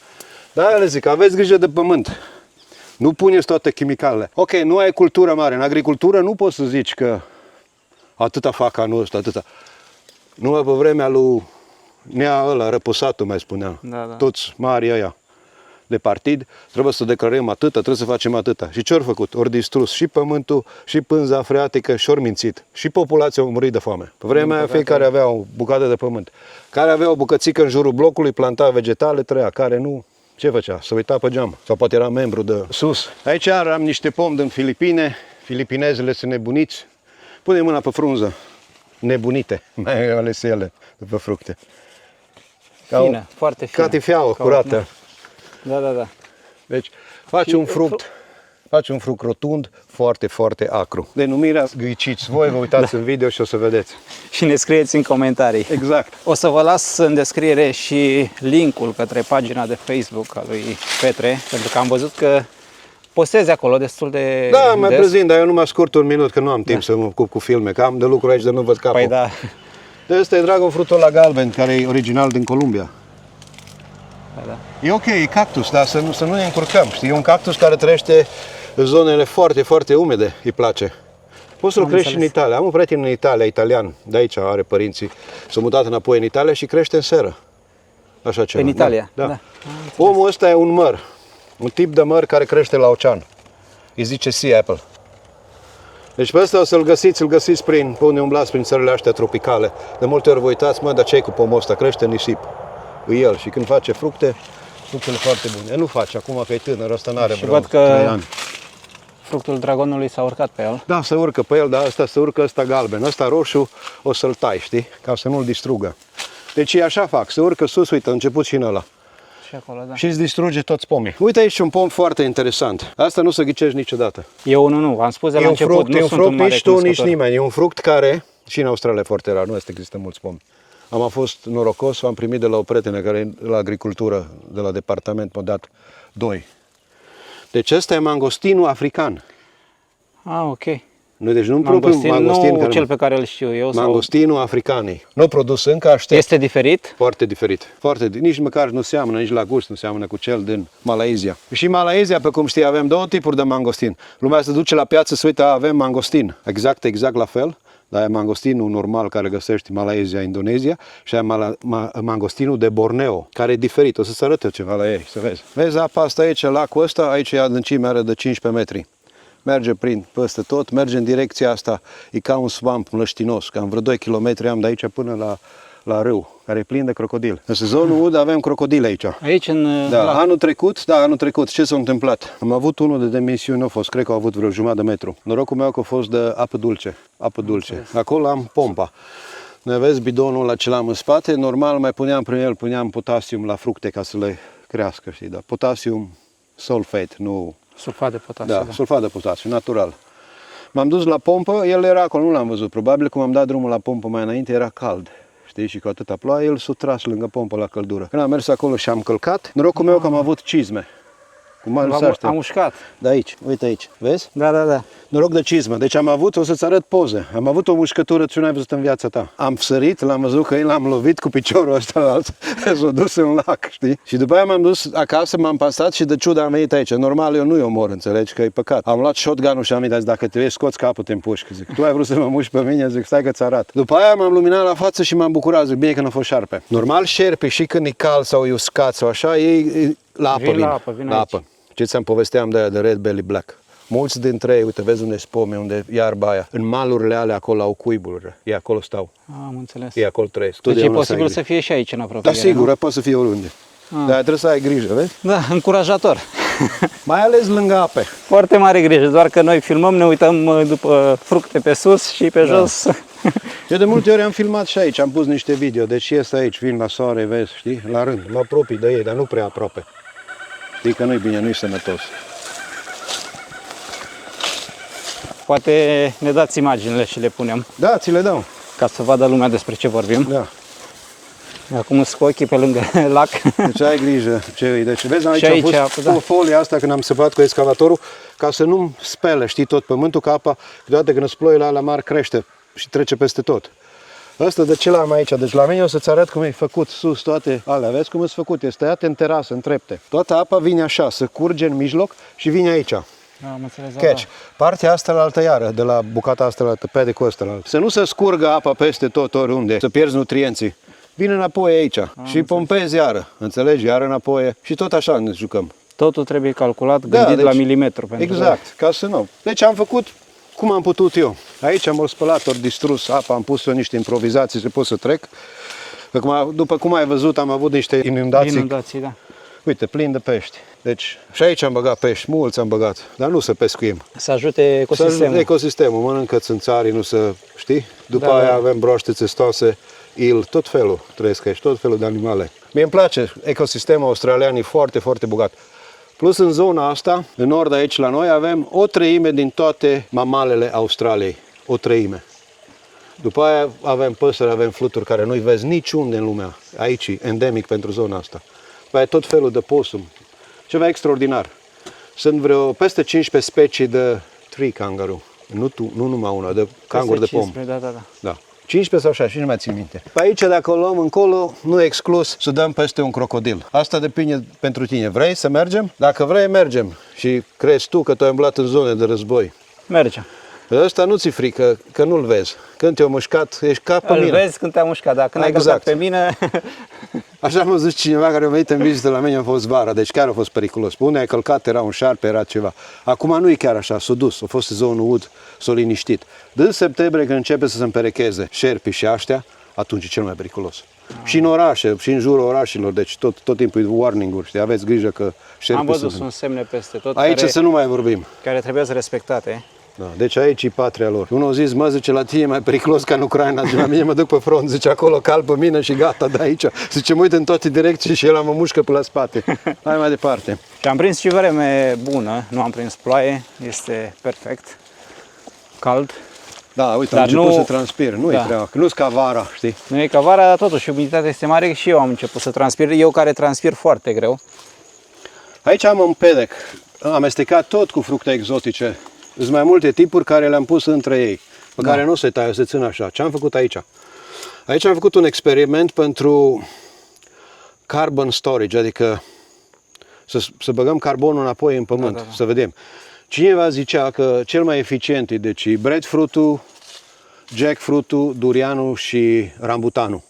Da, le zic, aveți grijă de pământ. Nu puneți toate chimicalele. Ok, nu ai cultură mare. În agricultură nu poți să zici că atâta fac anul ăsta, atâta. Numai pe vremea lui Nea ăla, Răposatul mai spunea. Da, da. Toți mari ăia de partid, trebuie să declarăm atâta, trebuie să facem atâta. Și ce-au făcut? Ori distrus și pământul, și pânza freatică, și ori mințit. Și populația a murit de foame. Pe vremea aia fiecare avea o bucată de pământ. Care avea o bucățică în jurul blocului, planta vegetale, trăia. Care nu, ce făcea? Se uita pe geam. Sau poate era membru de sus. Aici am niște pomi din Filipine. Filipinezele sunt nebuniți. Pune mâna pe frunză. Nebunite. Mai ales ele de pe fructe. Fină, foarte fină. Catifeaua curată. Da. Deci faci un fruct rotund, foarte, foarte acru. Denumirea ghiciți. Voi vă uitați în video și o să vedeți. Și ne scrieți în comentarii. Exact. O să vă las în descriere și linkul către pagina de Facebook a lui Petre, pentru că am văzut că postezi acolo destul de Da, mai des. prezint, dar eu numai scurt un minut, că nu am timp să mă ocup cu filme, că am de lucru aici de nu văd capul. Păi da. De ăsta e dragon fructul la galben, care e original din Columbia. Da. E ok, e cactus, dar să nu ne încurcăm, știi? E un cactus care trăiește în zonele foarte, foarte umede, îi place. Poți să-l crești și în Italia. Am un prieten în Italia, italian, de aici are părinții. S-a mutat înapoi în Italia și crește în seră. Așa ceva. În Italia? Da. Da. Omul ăsta e un măr, un tip de măr care crește la ocean. Îi zice sea apple. Deci pe ăsta o să-l găsiți pe unde umblați prin țările astea tropicale. De multe ori vă uitați, mă, dar ce-i cu pomul ăsta? Crește în nisip. E el. Și când face fructele foarte bune. Nu face acum că e tânăr, ăsta n-are Și vreo văd că 3 ani. fructul dragonului s-a urcat pe el. Da, se urcă pe el, dar ăsta se urcă, ăsta galben. Ăsta roșu o să-l tai, știi? Ca să nu-l distrugă. Deci ei așa fac, se urcă sus, uite, a început și în ăla. Și acolo, da. Și îți distruge toți pomii. Uite aici un pom foarte interesant. Asta nu se ghicești niciodată. Eu nu, am spus de la E un început, fruct, nu e un sunt fruct un mare nici tu, nici cunoscător. nimeni. E un fruct care, și în Australia e foarte rar, nu există mulți pomi. Am fost norocos, am primit de la o prietenă care e la agricultură, de la departament, m-a dat 2. Deci ăsta e mangostinul african. Ah, ok. Noi deci nu propun mangostin, nu cel pe care îl știu eu. mangostinul africanii. Nu produs încă, aștept. Este diferit? Foarte diferit. Nici măcar nu seamănă, nici la gust nu seamănă cu cel din Malaysia. Și în Malaysia, pe cum știi, avem 2 tipuri de mangostin. Lumea se duce la piață să uite, avem mangostin. Exact la fel. Dar e mangostinul normal care găsești în Malaysia, Indonezia și e mangostinul de Borneo, care e diferit. O să-ți arăt eu ceva la ei, să vezi. Vezi apa asta aici, lacul ăsta, aici e adâncimea, are de 15 metri. Merge peste tot, merge în direcția asta, e ca un swamp mlăștinos, cam vreo 2 km am de aici până la râu, care e plin de crocodil. În sezonul ud avem crocodile aici. Aici în Da, lac. anul trecut, ce s-a întâmplat? Am avut unul de demisiuni, nu a fost, cred că a avut vreo jumătate de metru. Norocul meu că a fost de apă dulce. Acolo am pompa. Ne vezi bidonul ăla ce l-am în spate, normal mai puneam potasium la fructe ca să le crească, știi, dar potasium sulfate, nu... Sulfat de potasiu. Da, sulfat de potasiu, natural. M-am dus la pompă, el era acolo, nu l-am văzut. Probabil cum am dat drumul la pompă mai înainte, era cald. Știi, și cu atâta ploaie, el s-a tras lângă pompă la căldură. Când am mers acolo și am călcat, norocul meu că am avut cizme. Cum Am ușcat. De aici, uite aici, vezi? Da. Noroc de cizmă. Deci am avut, o să-ți arăt poze. Am avut o mușcătură ce nu ai văzut în viața ta. Am sărit, l-am văzut că l-am lovit cu piciorul ăsta la alt, s-a dus în lac, știi? Și după aia m-am dus acasă, m-am pasat și de ciudă am venit aici. Normal eu nu-i omor, înțelegi, că e păcat. Am luat shotgun-ul și am zis, dacă te vei scoți capul, te împușcă. Zic, tu ai vrut să mă muști pe mine, zic, stai că-ți arăt. După aia m-am luminat la față și m-am bucurat, zic, bine că n-a fost șarpe. Normal șerpi și când e cald sau e uscat sau așa, ei la apă vin la apă. Ce ți-am povesteam de Red Belly Black. Mulți dintre ei, uite, vezi unde spome, unde e iarba aia. În malurile alea acolo au cuiburi. Ei acolo stau. Am înțeles. Ei acolo trăiesc. Deci e posibil să fie și aici în Da, apropiere. sigur, poate să fie oriunde. Dar trebuie să ai grijă, vezi? Da, încurajator. Mai ales lângă ape. Foarte mare grijă, doar că noi filmăm, ne uităm după fructe pe sus și pe jos. Eu de multe ori am filmat și aici, am pus niște video. Deci ies aici, vin la soare, vezi, știi? La rând, mă apropii de ei, dar nu prea aproape. Știi că nu-i bine, nu-i sănătos. Poate ne dați imaginile și le punem, Da, ți le dau. ca să vadă lumea despre ce vorbim. Da. Acum sunt cu ochii pe lângă lac. Deci ai grijă ce îi. Deci vezi, aici, aici am pus da. folia asta când am săpat cu excavatorul ca să nu spele, știi, tot pământul, că apa, câteodată când îți ploile alea mari crește și trece peste tot. Asta de ce l-am aici? Deci la mine o să-ți arăt cum e făcut sus toate alea. Vezi cum e făcut? Este tăiat în terasă, în trepte. Toată apa vine așa, să curge în mijloc și vine aici. Am înțeles, Catch. Partea asta la altă iară, de la bucata asta la altă, pedicul ăsta la altă. Să nu se scurgă apa peste tot oriunde, să pierzi nutrienții. Vine înapoi aici și pompezi iară, înțelegi? Iară înapoi și tot așa ne jucăm. Totul trebuie calculat, gândit deci, la milimetru. Pentru exact, ca să nu. Deci am făcut cum am putut eu. Aici am spălat, ori distrus apa, am pus eu niște improvizații, se pot să trec. După cum ai văzut, am avut niște inundații. Inundații, da. Uite, plin de pești. Deci și aici am băgat pești, mulți am băgat, dar nu să pescuim. Să ajute ecosistemul. Ecosistemul, mănâncă țânțarii, nu să, știi? După Da, aia da. avem broaște țestoase, tot felul trăiesc aici, tot felul de animale. Mie îmi place, ecosistemul australian e foarte, foarte bogat. Plus în zona asta, în nord aici la noi, avem o treime din toate mamalele Australiei. O treime. După aia avem păsări, avem fluturi care nu-i vezi niciunde în lumea. Aici e endemic pentru zona asta. După aia tot felul de possum. Ceva extraordinar. Sunt vreo peste 15 specii de tree kangaroo. Nu numai una, de cangur de pom. Da. 15 sau 6, nu mai țin minte. Pe aici, dacă o luăm încolo, nu e exclus să dăm peste un crocodil. Asta depinde pentru tine. Vrei să mergem? Dacă vrei, mergem. Și crezi tu că tu ai umblat în zone de război. Mergem. Ăsta nu ți-e frică, că nu-l vezi. Când te-a mușcat, ești ca pe mine. Îl vezi când te-a mușcat, dacă n-ai călcat pe mine... Așa m-a zis cineva care a venit în vizită la mine, a fost vara, deci chiar a fost periculos. Pe unde ai călcat, era un șarpe, era ceva. Acum nu e chiar așa, s-a dus, a fost sezonul ud, s-a liniștit. Din septembrie, când începe să se împerecheze șerpii și aștia, atunci e cel mai periculos. Și în orașe, și în jurul orașelor, deci tot timpul e warning-uri, știi? Aveți grijă că șerpii Am văzut, sunt semne peste tot. Aici să nu mai vorbim. Care trebuie să respectate. Da, deci aici e patria lor. Unul a zis, mă, zice, la tine e mai periculos ca în Ucraina, zice, la mine mă duc pe front, zice, acolo cal pe mine și gata, de aici. Zice, mă uit în toate direcții și el mă mușcă pe la spate. Hai mai departe. Și am prins și vreme bună, nu am prins ploaie, este perfect, cald. Da, uite, Dar am început nu- să transpir, nu e treaba, nu-s ca vara, știi? Nu e ca vara, dar totuși umiditatea este mare și eu am început să transpir, eu care transpir foarte greu. Aici am un pedec, am amestecat tot cu fructe exotice. Sunt mai multe tipuri care le-am pus între ei, pe care nu se taie, se țin așa. Ce am făcut aici? Aici am făcut un experiment pentru carbon storage, adică să băgăm carbonul înapoi în pământ, să vedem. Cineva zicea că cel mai eficient e deci breadfruit-ul, jackfruit-ul, durianul și rambutanul,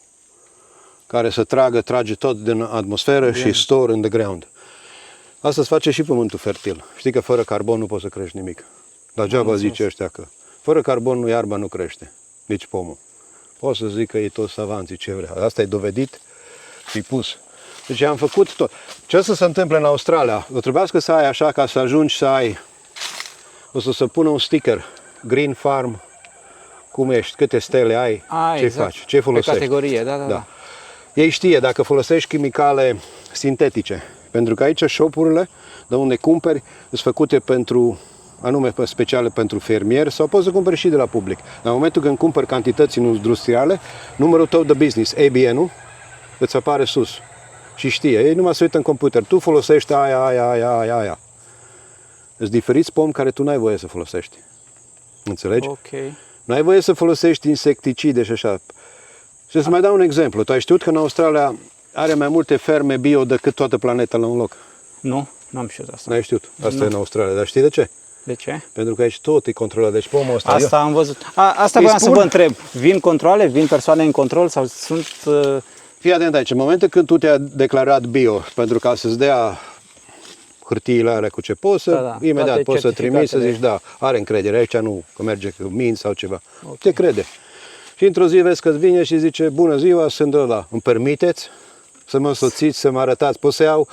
care să trage tot din atmosferă și store in the ground. Asta se face și pământul fertil. Știi că fără carbon nu poți să crești nimic. Degeaba zice ăștia că fără carbon iarba nu crește, nici pomul. Poți să zic că e tot savanții ce vrea. Asta e dovedit și pus. Deci am făcut tot. Ce o să se întâmple în Australia? O trebuiască să ai așa ca să ajungi să ai, o să se pună un sticker, Green Farm, cum ești, câte stele ai, ce faci, ce folosești. Pe categorie, da. Ei știe dacă folosești chimicale sintetice, pentru că aici shop-urile de unde cumperi sunt făcute pentru anume speciale pentru fermieri sau poți să cumperi și de la public. În momentul când cumperi cantități industriale, numărul tău de business, ABN-ul, îți apare sus. Și știe, ei numai se uită în computer, tu folosești aia. Sunt diferiți pomi care tu n-ai voie să folosești. Înțelegi? Ok. N-ai voie să folosești insecticide și așa. Și să mai dau un exemplu. Tu ai știut că în Australia are mai multe ferme bio decât toată planeta la un loc? Nu, n-am știut asta. N-ai știut. Asta e în Australia. Dar știi de ce? De ce? Pentru că aici tot e controlat. Deci pomul ăsta... Asta am văzut. Asta voiam să vă întreb. Vin controle? Vin persoane în control sau sunt... Fii atent aici. În momentul când tu te-ai declarat bio, pentru ca să-ți dea hârtiile alea cu ce poți să, imediat toate poți să trimiți, să zici, certificatele. da, are încredere, aici nu, că merge cu minți sau ceva. Te crede. Și într-o zi vezi că vine și zice, bună ziua, sunt ăla, îmi permiteți să mă însoțiți, să mă arătați, pot să iau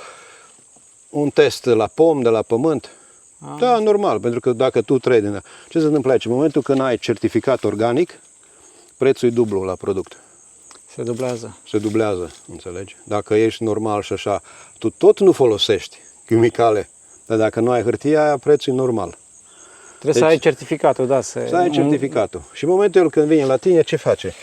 un test la pom, de la pământ? Da, normal, pentru că dacă tu trăi din... Ce se întâmplă aici? În momentul când ai certificat organic, prețul e dublu la produs. Se dublează. Se dublează, înțelegi? Dacă ești normal și așa, tu tot nu folosești chimicale, dar dacă nu ai hârtia aia, prețul e normal. Trebuie să ai certificatul, da. Să ai certificatul. Și în momentul când vine la tine, ce face?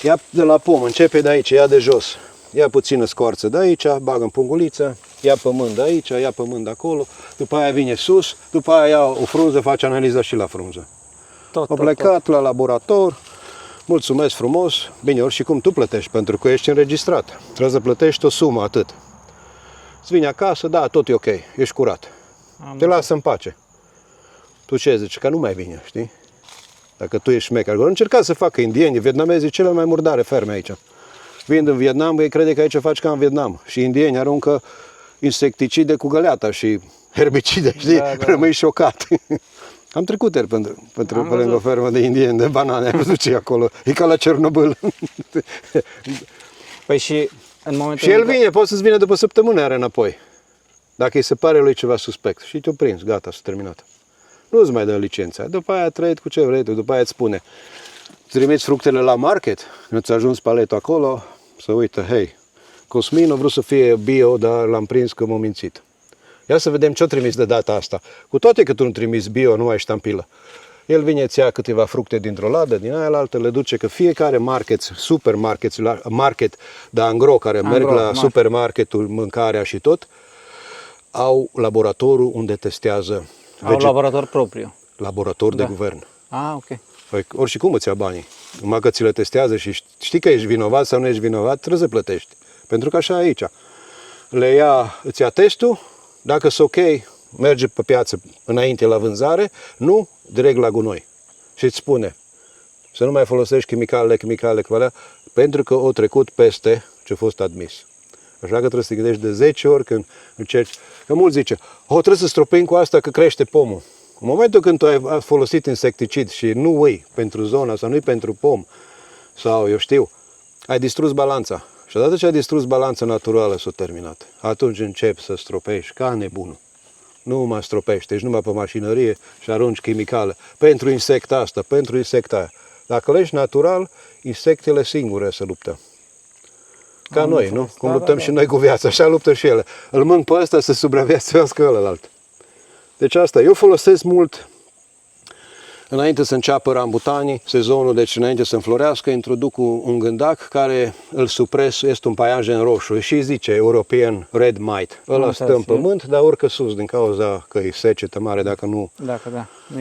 Ia de la pom, începe de aici, ia de jos. Ia puțină scoarță de aici, bagă în punguliță, ia pământ de aici, ia pământ de acolo, după aia vine sus, după aia ia o frunză, face analiza și la frunză. O plecat la laborator, mulțumesc frumos, bine, ori și cum tu plătești, pentru că ești înregistrat. Trebuie să plătești o sumă, atât. Îți vine acasă, da, tot e ok, ești curat. Te lasă în pace. Tu ce zici? Că nu mai vine, știi? Dacă tu ești șmecher. Încercați să facă indieni, vietnamezii, cele mai murdare ferme aici. Vin în Vietnam, ei crede că aici faci ca în Vietnam. Și indieni aruncă insecticide cu găleata și herbicide, știi? Da. Rămâi șocat. Am trecut ieri pe lângă o fermă de indieni, de banane, ai văzut ce e acolo. E ca la Cernobâl. Păi și în momentul... Și el vine, poate să-ți vină după săptămână, are înapoi. Dacă îi se pare lui ceva suspect. Și te-o prins, gata, s-a terminat. Nu-ți mai dă licența. După aia trăit cu ce vrei tu, după aia îți spune. Îți trimiți fructele la market, când ți-a ajuns paletul acolo, să uită, hei, Cosmin a vrut să fie bio, dar l-am prins că m-a mințit. Ia să vedem ce-o trimis de data asta. Cu toate că tu nu trimis bio, nu ai ștampilă. El vine, îți ia câteva fructe dintr-o ladă, din aia la altă, le duce, că fiecare market de angro, care merg la supermarketul, mâncarea și tot, au laboratorul unde testează. Au laborator propriu. Laborator de guvern. Ah, ok. Păi, oricum îți ia banii. Numai că ți le testează și știi că ești vinovat sau nu ești vinovat, trebuie să plătești. Pentru că așa e aici. Îți ia testul, dacă sunt ok, merge pe piață înainte la vânzare, nu, direct la gunoi. Și îți spune să nu mai folosești chimicale, pentru că o trecut peste ce a fost admis. Așa că trebuie să te gândești de 10 ori când încerci. Că mulți zice, trebuie să stropim cu asta că crește pomul. În momentul când tu ai folosit insecticid și nu îi pentru zona sau nu-i pentru pom, sau eu știu, ai distrus balanța. Și odată ce ai distrus balanța naturală, s-a terminat. Atunci începi să stropești ca nebunul. Nu mai stropești, ești numai pe mașinărie și arunci chimicale. Pentru insecta asta, pentru insecta aia. Dacă le ești natural, insectele singure se luptă. Ca noi, nu? Cum luptăm și noi cu viața, așa luptă și ele. Îl mânc pe ăsta să supraviețuiască ălălalt. Deci asta, eu folosesc mult înainte să înceapă rambutanii, sezonul, deci înainte să înflorească, introduc un gândac care îl supres, este un paianjen roșu și zice European Red Mite. Ăla stă în pământ, dar urcă sus din cauza că e secetă mare, dacă nu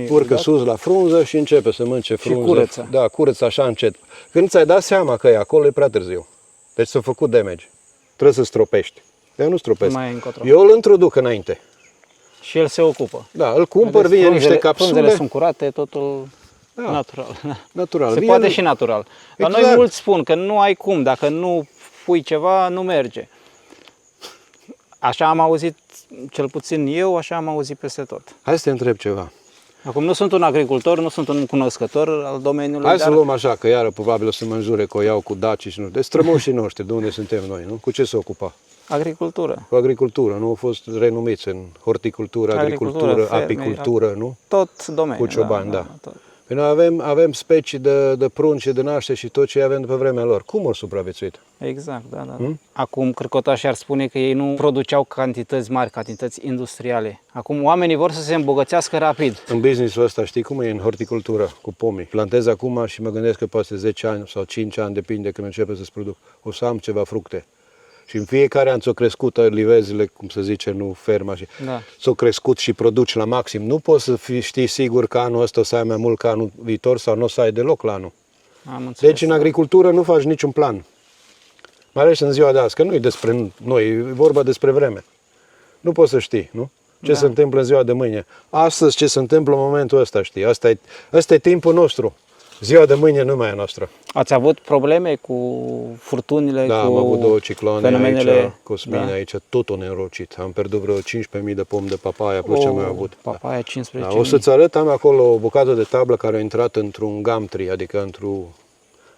urcă sus la frunză și începe să mănânce frunză. Și curăță. Da, curăță așa încet. Când ți-ai dat seama că e acolo, e prea târziu. Deci s-a făcut damage. Trebuie să stropești. Eu nu stropesc. Eu îl introduc înainte. Și el se ocupă. Da, îl cumpăr, vine niște capsule. Frunzele sunt curate, totul natural. Natural. Se poate și natural. Dar noi mulți spun că nu ai cum, dacă nu pui ceva, nu merge. Așa am auzit, cel puțin eu, așa am auzit peste tot. Hai să te întreb ceva. Acum nu sunt un agricultor, nu sunt un cunoscător al domeniului. Hai să luăm așa, că iară probabil o să mă înjure că o iau cu daci și nu. Deci strămoșii noștri, de unde suntem noi, nu? Cu ce se ocupa? Agricultură. Cu agricultură, nu au fost renumiți în horticultură, agricultură, apicultură, nu? Tot domeniul. Cu ciobani, da. Păi noi avem specii de prunci și de naște și tot ce avem după vremea lor. Cum au supraviețuit? Exact, da. Acum cârcotașii ar spune că ei nu produceau cantități mari, cantități industriale. Acum oamenii vor să se îmbogățească rapid. În business-ul ăsta, știi cum e în horticultură cu pomii? Plantez acum și mă gândesc că peste 10 ani sau 5 ani, depinde când începe să-ți produc, o să am ceva fructe. Și în fiecare an ți-o crescut livezile, cum se zice, nu ferma, și ți-o crescut și produci la maxim. Nu poți să știi sigur că anul ăsta o să ai mai mult ca anul viitor sau nu o să ai deloc la anul. Deci în agricultură nu faci niciun plan. Mai ales în ziua de azi, că nu e despre noi, e vorba despre vreme. Nu poți să știi, nu? Ce se întâmplă în ziua de mâine. Astăzi ce se întâmplă în momentul ăsta, știi? Asta e timpul nostru. Ziua de mâine nu mai e a noastră. Ați avut probleme cu furtunile? Da, cu am avut 2 cicloane fenomenele... aici, Cosmin, aici, totul neînrocit. Am pierdut vreo 15.000 de pomi de papaia, plus ce am mai avut. Papaia 15.000. O să-ți arăt, am acolo o bucată de tablă care a intrat într-un gum tree, adică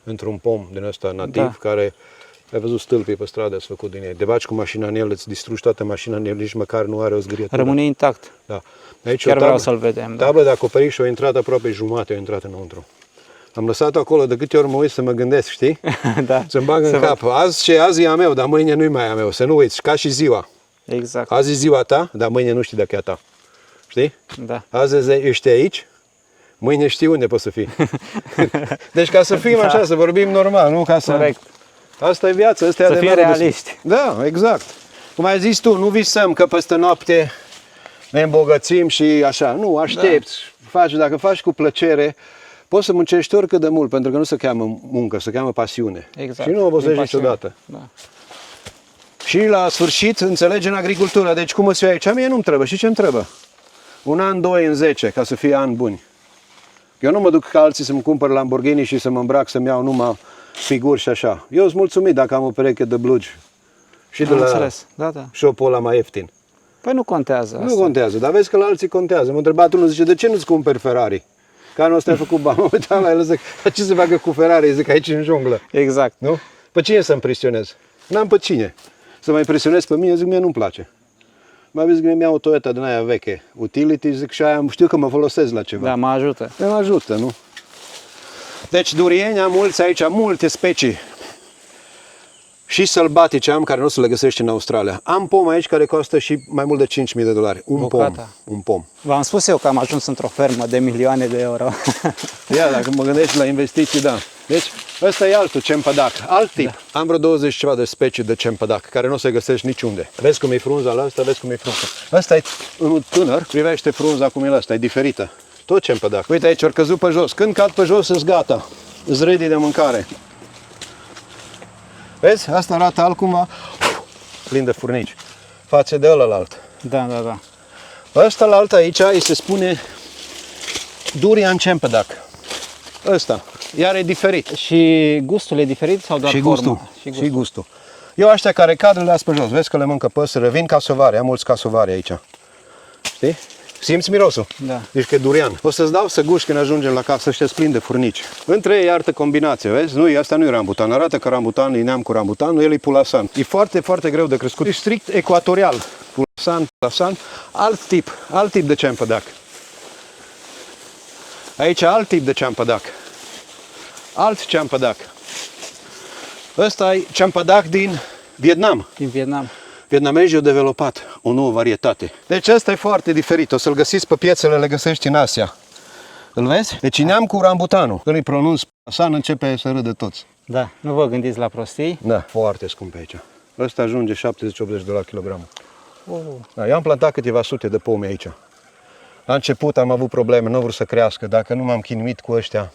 într-un pom din ăsta nativ, care, ai văzut stâlpii pe stradă, s-a făcut din ei. Te baci cu mașina în el, îți distrugi toată mașina în el, nici măcar nu are o zgrietură. Rămâne intact. Da. Aici chiar vreau să-l vedem. Tablă de acoperiș și a intrat aproape jumate, a intrat înăuntru. Am lăsat acolo, de câte ori mă uit să mă gândesc, știi? Da. Să-mi bag în cap. Azi e a meu, dar mâine nu-i mai a meu. Să nu uiți, ca și ziua. Exact. Azi e ziua ta, dar mâine nu știi dacă e a ta. Știi? Da. Azi ești aici, mâine știi unde poți să fii. Deci ca să fim așa, să vorbim normal, nu ca să... Corect. Asta e viața, asta e adevărul. Să fim realiști. Da, exact. Cum ai zis tu, nu visăm că peste noapte ne îmbogățim și așa. Nu, aștepți, faci, dacă faci cu plăcere, poți să muncești oricât de mult, pentru că nu se cheamă muncă, se cheamă pasiune. Exact. Și nu obosești niciodată. Da. Și la sfârșit înțelegi în agricultură. Deci cum îți iei aici? Mie nu-mi trebuie. Și ce-mi trebuie? 1 an, 2 în 10, ca să fie ani buni. Eu nu mă duc ca alții să-mi cumpăr Lamborghini și să mă îmbrac, să-mi iau numai figuri și așa. Eu sunt mulțumit dacă am o pereche de blugi. Și de la shop-ul ăla mai ieftin. Păi nu contează asta. Nu contează, dar vezi că la alții contează. M-a întrebat unul, zice, de ce nu-ți cumperi Ferrari? Că anul ăsta ai făcut bani. Mă uitam la el, zic, ce se facă cu Ferrari? Zic, aici în junglă. Exact. Nu? Pe cine să impresionez? N-am pe cine. Să mă impresionez pe mine, zic, mie nu-mi place. Mai zic, mi-am o Toyota din aia veche, utility, zic, și aia știu că mă folosesc la ceva. Da, mă ajută. Mă ajută, nu? Deci durieni am mulți aici, multe specii. și sălbatice am care nu o să le găsești în Australia. Am pom aici care costă și mai mult de $5.000. Bucata. Un pom. V-am spus eu că am ajuns într-o fermă de milioane de euro. Ia, dacă mă gândești la investiții, da. Deci, ăsta e altul, cempădac. Alt tip. Da. Am vreo 20 ceva de specii de cempădac, care nu o să găsești niciunde. Vezi cum e frunza la asta, vezi cum e frunza. Ăsta e unul tânăr, privește frunza cum e ăsta, e diferită. Tot cempădac. Uite aici, ori căzut pe jos. Când cad pe jos, îți gata. Îți ready de mâncare. Vezi? Asta arată altcumva plin de furnici. Față de ălălalt. Da, da, da. Ăsta la alt aici îi se spune durian cempădac. Ăsta. Iar e diferit. Și gustul e diferit sau doar Și formă? gustul. Și gustul. Eu ăștia care cad le las pe jos. Vezi că le mâncă păsări. Vin casovari. Am mulți casovari aici. Știi? Simți mirosul? Da. Deci că e durian. O să-ți dau să guși când ajungem la casă, ăștia plin de furnici. Între ei arată combinație, vezi? Nu, asta nu e rambutan. Arată că rambutan e neam cu rambutan, el e pulasan. E foarte, foarte greu de crescut. E strict ecuatorial. Pulasan, alt tip de cempădac. Aici alt tip de cempădac. Alt cempădac. Ăsta e cempădac din Vietnam. Din Vietnam. Vietnamezii au dezvoltat o nouă varietate. Deci ăsta e foarte diferit. O să-l găsiți pe piețele, le găsești în Asia. Îl vezi? Deci neam cu rambutanul. Când îi pronunț San, începe să râdă toți. Da, nu vă gândiți la prostii. Da, foarte scump aici. Ăsta ajunge $70-80 kilogramul. Da, eu am plantat câteva sute de pomi aici. La început am avut probleme, nu vreau să crească. Dacă nu m-am chinuit cu ăștia,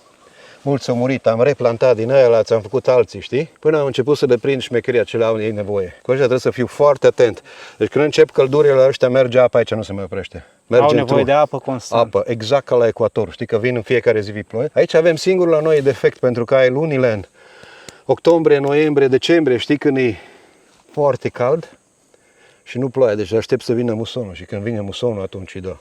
mulți au murit, am replantat din aia, am făcut alții, știi? Până am început să le prind șmecheria ce le au ei nevoie. Cu ăștia trebuie să fiu foarte atent. Deci când încep căldurile la ăștia, merge apa aici, nu se mai oprește. Merge Au nevoie de apă constant. Apă, exact ca la ecuator. Știi că vin în fiecare zi ploaie. Aici avem singur la noi defect, pentru că ai lunile în octombrie, noiembrie, decembrie, știi, când e foarte cald și nu ploaie. Deci aștept să vină musonul și când vine musonul, atunci îi dă.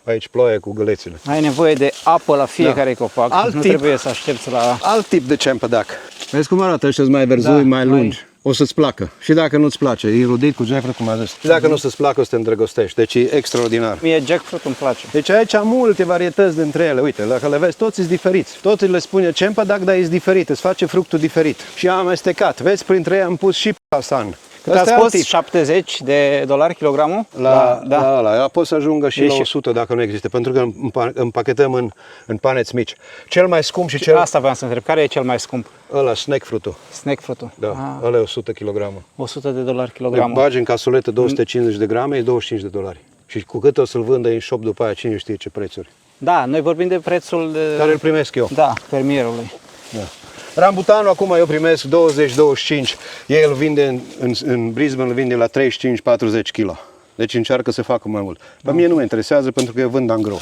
Aici ploaie cu gălețile. Ai nevoie de apă la fiecare copac. Nu trebuie să aștepți la... Alt tip de cempădac. Vezi cum arată? Ăștia mai verzui, mai lungi. O să-ți placă. Și dacă nu-ți place, e rodit cu jackfruit, cum am zis. Și dacă nu să-ți placă, o să te îndrăgostești. Deci e extraordinar. Mie jackfruit îmi place. Deci aici am multe varietăți dintre ele. Uite, dacă le vezi, toți sunt diferiți. Toți le spune cempădac, dar e diferit. Îți face fructul diferit. Și am amestecat. Vezi, printre ei am pus și pulasan. Cât ați spus? $70 kilogramul? La ăla. Poate să ajungă și la 100 dacă nu există, pentru că împachetăm în paneți mici. Cel mai scump și cel... Asta vreau să întreb. Care e cel mai scump? Ăla, snack fruitul. Snack fruitul. Da, ăla e 100 kg. $100 kilogramul. Bagi în casoletă 250 de grame, e $25. Și cu cât o să-l vândă în shop după aia, cine știe ce prețuri. Da, noi vorbim de prețul de... Care îl primesc eu. Da, fermierului. Da. Rambutanul acum eu primesc 20-25, ei îl vinde în Brisbane, îl vinde la 35-40 kg. Deci încearcă să facă mai mult. Pe mine nu mă interesează pentru că eu vând angro.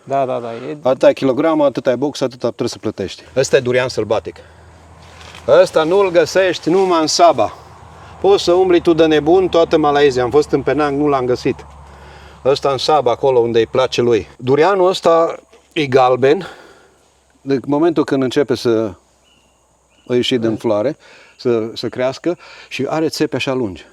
Da. Atâta e kilogramă, atâta e box, atâta trebuie să plătești. Ăsta e durian sălbatic. Ăsta nu-l găsești numai în Sabah. Poți să umbli tu de nebun toată Malaysia. Am fost în Penang, nu l-am găsit. Ăsta în Sabah, acolo unde îi place lui. Durianul ăsta e galben. De momentul când începe să ieși din floare, să crească și are țepe așa lungi,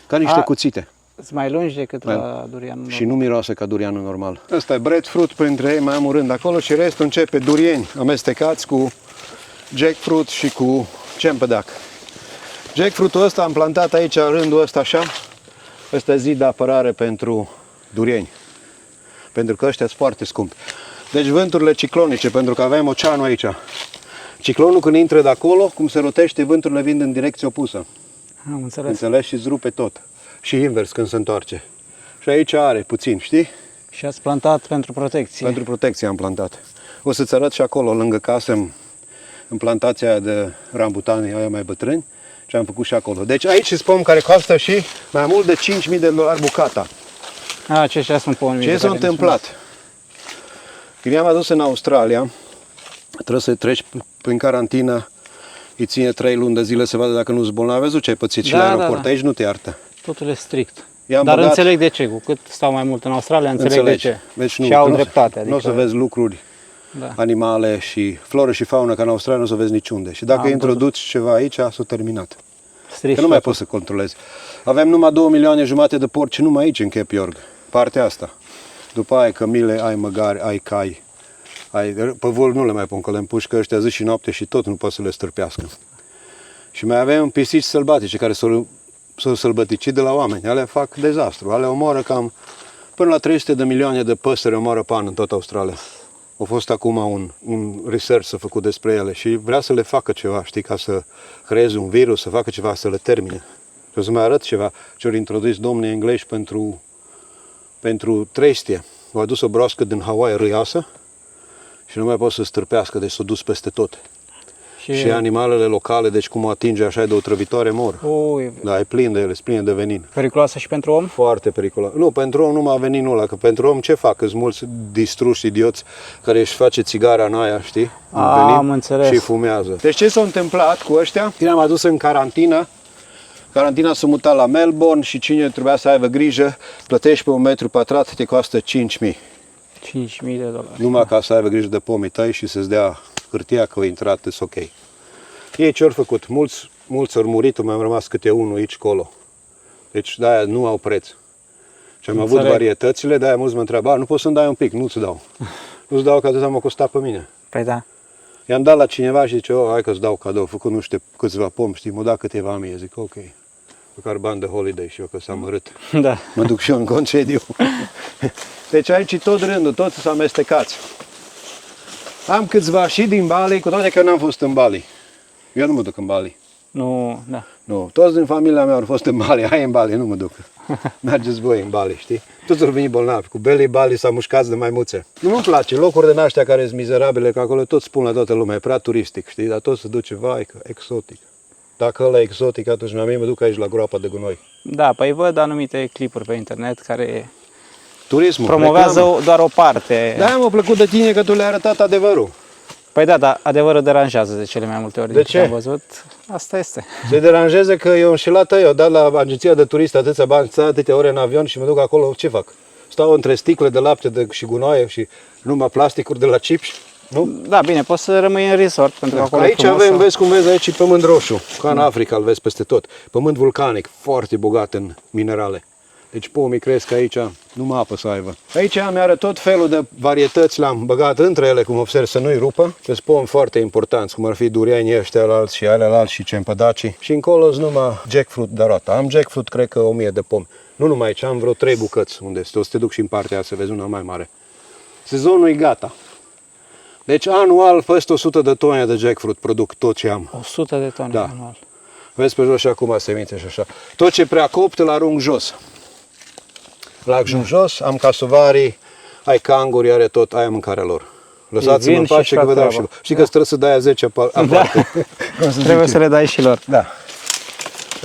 ca niște cuțite. Sunt mai lungi decât la durianul. Și nu miroase ca durianul normal. Ăsta e breadfruit, printre ei mai am un rând acolo și restul începe durieni amestecați cu jackfruit și cu cempădac. Jackfruitul ăsta am plantat aici în rândul ăsta așa. Ăsta e zid de apărare pentru durieni, pentru că ăștia sunt foarte scumpi. Deci vânturile ciclonice, pentru că avem oceanul aici. Ciclonul când intră de acolo, cum se rotește, vânturile vin în direcție opusă. Am înțeles. Înțelegi? Și îți rupe tot. Și invers când se întoarce. Și aici are puțin, știi? Și ați plantat pentru protecție. Pentru protecție am plantat. O să-ți arăt și acolo, lângă casă, în plantația aia de rambutani, aia mai bătrâni. Și am făcut și acolo. Deci aici sunt pomi care costă și mai mult de $5.000 bucata. Aceștia sunt pomii. Ce s-a întâmplat? Când i-am adus în Australia, trebuie să treci prin carantină, îi ține 3 luni de zile să vadă dacă nu-s bolnav. Văzut ce ai pățit și la aeroport. Aici nu te iartă. Totul e strict. Dar înțeleg de ce. Cu cât stau mai mult în Australia, înțeleg de ce. Deci și au dreptate. Nu o să vezi lucruri, animale și floră și faună ca în Australia, nu o să vezi niciunde. Și dacă introduci ceva aici, s-a terminat. Că nu mai poți să controlezi. Avem numai 2,5 milioane de porci numai aici în Cape York. Partea asta. După aia ai cămile, ai măgari, ai cai. Pe vol nu le mai pun, că le împușcă ăștia zi și noapte și tot nu pot să le stârpească. Și mai avem pisici sălbatice care s-au sălbăticit de la oameni. Alea fac dezastru. Alea omoară cam până la 300 de milioane de păsări omoară pe an în tot Australia. A fost acum un research făcut despre ele și vrea să le facă ceva, știi, ca să creeze un virus, să facă ceva, să le termine. Și o să mai arăt ceva ce au introdus domnii englezi pentru trestie. Au adus o broască din Hawaii râioasă și nu mai pot să stârpească, deci s-a dus peste tot. Și animalele locale, deci cum o atinge așa de o trăvitoare, mor. Ui, Da, e plin de ele, e plin de venin. periculoasă și pentru om? Foarte periculos. Nu, pentru om numai veninul ăla, că pentru om ce fac? Sunt mulți distruși idioți care își face țigara în aia, știi? Am înțeles. Și fumează. Deci ce s-a întâmplat cu ăștia? I-am adus în carantină. Carantina s-a mutat la Melbourne și cine trebuia să aibă grijă, plătești pe un metru pătrat, te costă 5.000. 5.000 de dolari. Numai ca să aibă grijă de pomii tăi și să-ți dea hârtia că au intrat, e ok. Ei ce-au făcut? Mulți au murit, mai am rămas câte unul aici, colo. Deci de-aia nu au preț. Și am avut varietățile, de-aia mulți mă întreabă, nu poți să-mi dai un pic? Nu-ți dau. Nu-ți dau că atâta m-a costat pe mine. Păi da. I-am dat la cineva și zice, hai că-ți dau cadou, făcut nu știu câțiva pomi, știi, mă da câteva mie, zic, ok. Măcar bani de holiday și eu că s-a mărât. Da. Mă duc și eu în concediu. Deci aici e tot rândul, toți s-au amestecați. Am câțiva și din Bali, cu toate că n-am fost în Bali. Eu nu mă duc în Bali. Nu, da. Nu, toți din familia mea au fost în Bali, hai în Bali, nu mă duc. Mergeți voi în Bali, știi? Toți au venit bolnavi, cu belii Bali s-au mușcați de maimuțe. Nu-mi place, locuri din astea care sunt mizerabile, că acolo tot spun la toată lumea, e prea turistic, știi? Dar tot se duce, vai, că exotic. Dacă ăla e exotic, atunci mie mă duc aici la groapa de gunoi. Da, păi văd anumite clipuri pe internet care Turismul, promovează reclamă. doar o parte. Da, m-a plăcut de tine că tu le-ai arătat adevărul. Păi da, dar adevărul deranjează de cele mai multe ori. De din câte ce? Am văzut. Asta este. Se deranjeze că eu înșelat eu, dat la agenția de turist atâția bani, stai atâtea ore în avion și mă duc acolo, ce fac? Stau între sticle de lapte și gunoaie și numai plasticuri de la chips, nu? Da, bine, poți să rămâi în resort, pentru că acolo Aici e frumos. avem, vezi cum vezi aici, e pământ roșu, ca în Africa, îl vezi peste tot. Pământ vulcanic, foarte bogat în minerale. Deci pomii cresc aici, numai apă să aibă. Aici mi-arăt tot felul de varietăți, le-am băgat între ele, cum observ, să nu-i rupă. Sunt pomi foarte importanți, cum ar fi durianii ăștia alalți și alealalți și cempădacii. Și încolo sunt numai jackfruit de roată. Am jackfruit, cred că 1000 de pomi. Nu numai aici, am vreo 3 bucăți unde este. O să te duc și în partea aia să vezi una mai mare. Sezonul e gata. Deci anual peste 100 de tone de jackfruit produc tot ce am. 100 de tone Da. anual. Vezi pe jos și acum semințe și așa. Tot ce prea copt îl arunc jos. La ajung jos, am casovarii, ai canguri, are tot, aia mâncarea lor. Lăsați-mă în pace că vă dau și lor. Știi că trebuie să dai aia 10 aparte. Trebuie să le dai și lor. Da.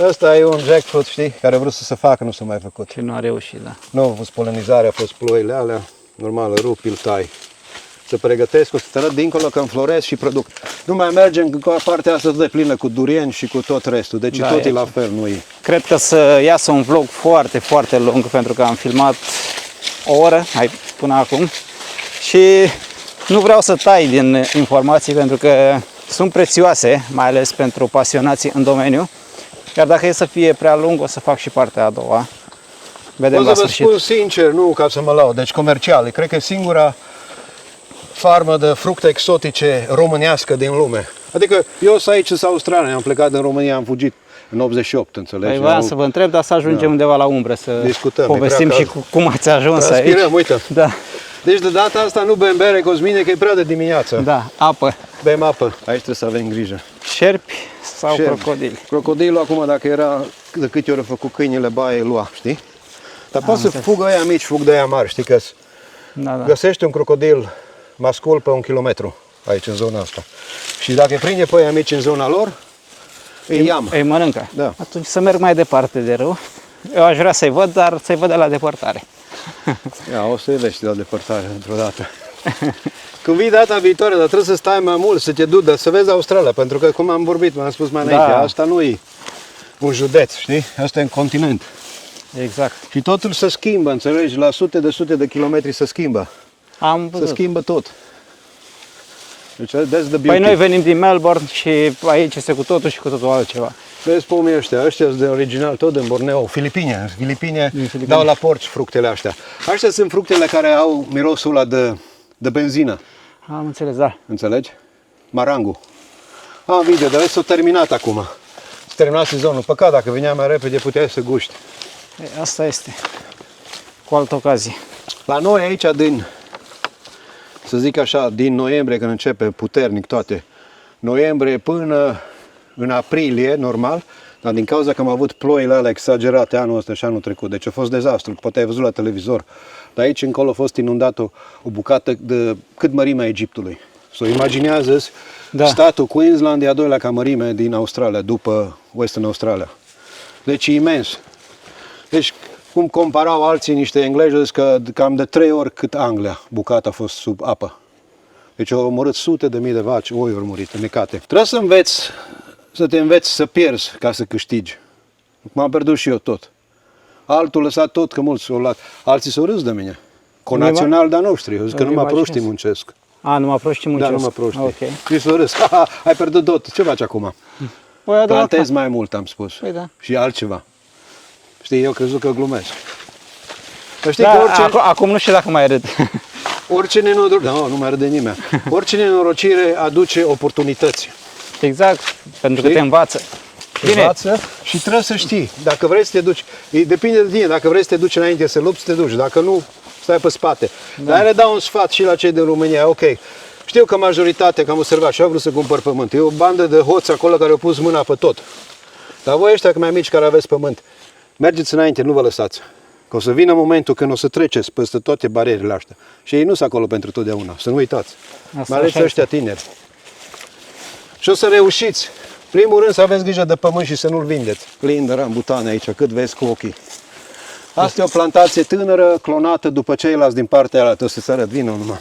Asta e un jackfruit, știi, care a vrut să se facă, nu s-a mai făcut. Și nu a reușit, da. Nu a fost polenizare, a fost ploile alea, normal, rupi, îl tai. Se pregătesc, o să te arăt dincolo că înfloresc și produc. Nu mai mergem cu partea asta de plină cu durieni și cu tot restul, deci Da, tot e e la fel, nu e. Cred că să iasă un vlog foarte, foarte lung, pentru că am filmat o oră până acum și nu vreau să tai din informații pentru că sunt prețioase, mai ales pentru pasionații în domeniu. Iar dacă e să fie prea lung, o să fac și partea a doua. Vedem O la să vă sfârșit. spun sincer, nu ca să mă laud, deci comercial. Cred că e singura farmă de fructe exotice românească din lume. Adică eu sunt aici, sunt Australia, am plecat din România, am fugit în 88, înțelegi? Păi voiam să vă întreb, dar să ajungem undeva la umbră, să Discutăm, povestim e și prea cum ați ajuns aici. Transpirăm, uite. Da, Deci de data asta nu bem bere, Cosmine, că e prea de dimineață. da, apă. Bem apă. Aici trebuie să avem grijă. Șerpi sau Șerpi. crocodili? Crocodilul acum, dacă era de câte ori a făcut câinile baie, îl lua, știi? Dar poate să înțeles. fugă aia mici, fug de aia mari, știi că Da, da. găsești un crocodil mascul pe 1 kilometru aici în zona asta. Și dacă prinde pe aia mici în zona lor, îi iam. Îi mănâncă. Da. Atunci să merg mai departe de râu. Eu aș vrea să-i văd, dar să-i văd de la depărtare. Ia, o să-i vezi de la depărtare într-o dată. Când vii data viitoare, dar trebuie să stai mai mult, să te duci, să vezi Australia, pentru că, cum am vorbit, m-am spus mai înainte, asta nu e un județ, știi? Asta e un continent. Exact. Și totul se schimbă, înțelegi? La sute de kilometri se schimbă. Am Se văzut. schimbă tot. Deci, that's the beauty. Păi noi venim din Melbourne și aici este cu totul și cu totul altceva. Vezi pomii ăștia sunt de original tot din Borneo, Filipine. Filipine dau la porci fructele astea. Astea sunt fructele care au mirosul ăla de benzină. Am înțeles, da. Înțelegi? Marangu. Am video, dar s-a terminat acum. terminat sezonul. Păcat, dacă venea mai repede, puteai să guști. Asta este. Cu altă ocazie. La noi aici, să zic așa, din noiembrie, când începe puternic toate, noiembrie până în aprilie, normal, dar din cauza că am avut ploile alea exagerate anul ăsta și anul trecut, deci a fost dezastru, poate ai văzut la televizor, dar aici încolo a fost inundat o bucată de cât mărimea Egiptului. So, imaginează-ți, statul Queensland e a doilea ca mărime din Australia, după Western Australia. Deci e imens. Deci, cum comparau alții niște englezi, zic că cam de 3 ori cât Anglia, bucata a fost sub apă. Deci au omorât sute de mii de vaci, oi au murit, necate. Trebuie să te înveți să pierzi ca să câștigi. M-am pierdut și eu tot. Altul lăsat tot, că mulți s-au luat. Alții s-au râs de mine. Conațional de-a noștri. Eu zic că numai proștii muncesc. A, numai proștii muncesc. Da, numai proștii. Ok. Și s-au râs. Ai pierdut tot. Ce faci acum? Păi, Plantezi mai mult, am spus. Păi da. Și altceva. Știi, eu crezut că glumesc. Știi Da, că orice... acum nu știu dacă mai râd. Orice nenorocire, nu mai râde nimeni. Orice nenorocire aduce oportunități. Exact, pentru că te învață. Bine. Învață și trebuie să știi. Dacă vrei să te duci, depinde de tine, dacă vrei să te duci înainte să lupți, te duci. Dacă nu, stai pe spate. Da. Dar le dau un sfat și la cei din România. Ok, știu că majoritatea, că am observat și au vrut să cumpăr pământ. E o bandă de hoți acolo care au pus mâna pe tot. Dar voi ăștia mai mici care aveți pământ, mergeți înainte, nu vă lăsați. Că o să vină momentul când o să treceți peste toate barierele astea. Și ei nu sunt acolo pentru totdeauna, să nu uitați. Mai ales ăștia tineri. Și o să reușiți. Primul rând să aveți grijă de pământ și să nu-l vindeți. Plin de rambutane aici, cât vezi cu ochii. Asta e o plantație tânără, clonată după ceilalți din partea aia, să se arăt, vină numai.